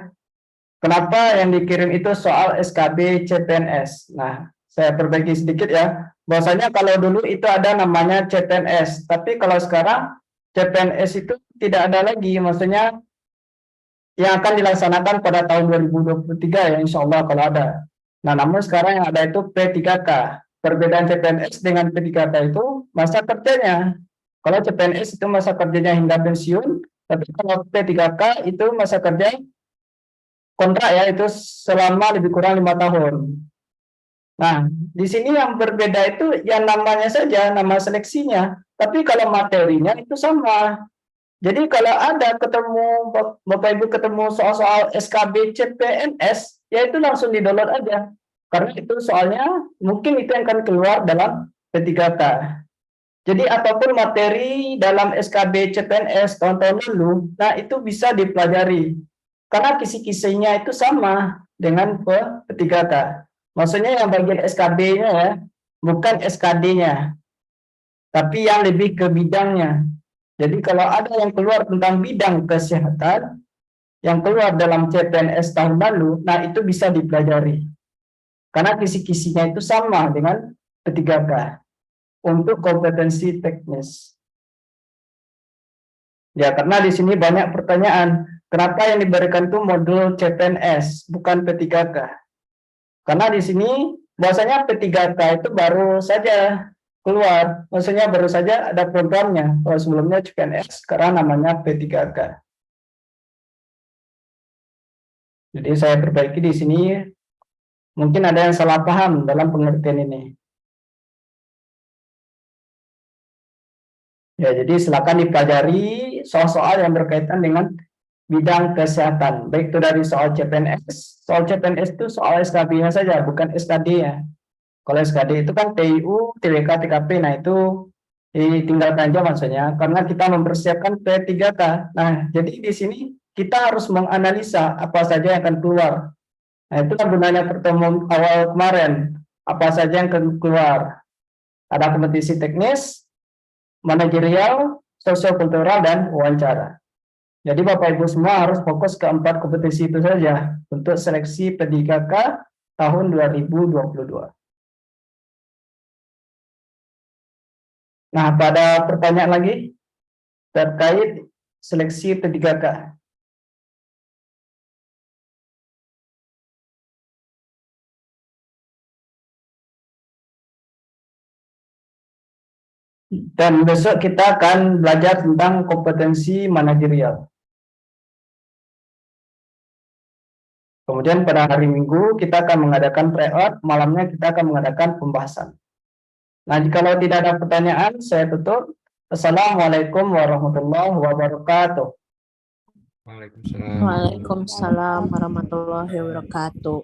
Kenapa yang dikirim itu soal SKB CPNS? Nah, saya perbaiki sedikit ya. Bahwasanya kalau dulu itu ada namanya CPNS, tapi kalau sekarang CPNS itu tidak ada lagi, maksudnya yang akan dilaksanakan pada tahun 2023 ya, insya Allah kalau ada. Nah, namun sekarang yang ada itu P3K. Perbedaan CPNS dengan P3K itu masa kerjanya. Kalau CPNS itu masa kerjanya hingga pensiun, tapi kalau P3K itu masa kerja kontrak ya, itu selama lebih kurang 5 tahun. Nah, di sini yang berbeda itu yang namanya saja, nama seleksinya. Tapi kalau materinya itu sama. Jadi kalau ada ketemu Bapak Ibu ketemu soal-soal SKB CPNS, ya itu langsung di-download aja. Karena itu soalnya mungkin itu yang akan keluar dalam P3K. Jadi apapun materi dalam SKB CPNS tahun-tahun lalu, nah itu bisa dipelajari. Karena kisi-kisinya itu sama dengan P3K. Maksudnya yang bagian SKB-nya ya, bukan SKD-nya. Tapi yang lebih ke bidangnya. Jadi kalau ada yang keluar tentang bidang kesehatan, yang keluar dalam CPNS tahun lalu, nah itu bisa dipelajari. Karena kisi-kisinya itu sama dengan P3K untuk kompetensi teknis. Ya, karena di sini banyak pertanyaan, kenapa yang diberikan itu modul CPNS, bukan P3K? Karena di sini bahwasanya P3K itu baru saja keluar, maksudnya baru saja ada programnya. Kalau sebelumnya CPNS, sekarang namanya P3K. Jadi saya perbaiki di sini, mungkin ada yang salah paham dalam pengertian ini. Ya, jadi silakan dipelajari soal-soal yang berkaitan dengan bidang kesehatan, baik itu dari soal CPNS. Soal CPNS itu soal SKB-nya saja, bukan SKD-nya. Kalau SKD itu kan TIU, TWK, TKP, nah itu ditinggalkan aja maksudnya, karena kita mempersiapkan P3K. Nah, jadi di sini kita harus menganalisa apa saja yang akan keluar. Nah, itulah gunanya pertemuan awal kemarin, apa saja yang akan keluar. Ada kompetisi teknis, manajerial, sosiokultural, dan wawancara. Jadi Bapak Ibu semua harus fokus ke 4 kompetisi itu saja untuk seleksi P3K tahun 2022. Nah, pada pertanyaan lagi terkait seleksi P3K. Dan besok kita akan belajar tentang kompetensi manajerial. Kemudian pada hari Minggu kita akan mengadakan tryout, malamnya kita akan mengadakan pembahasan. Nah, jika tidak ada pertanyaan, saya tutup. Assalamualaikum warahmatullahi wabarakatuh. Waalaikumsalam. Waalaikumsalam warahmatullahi wabarakatuh.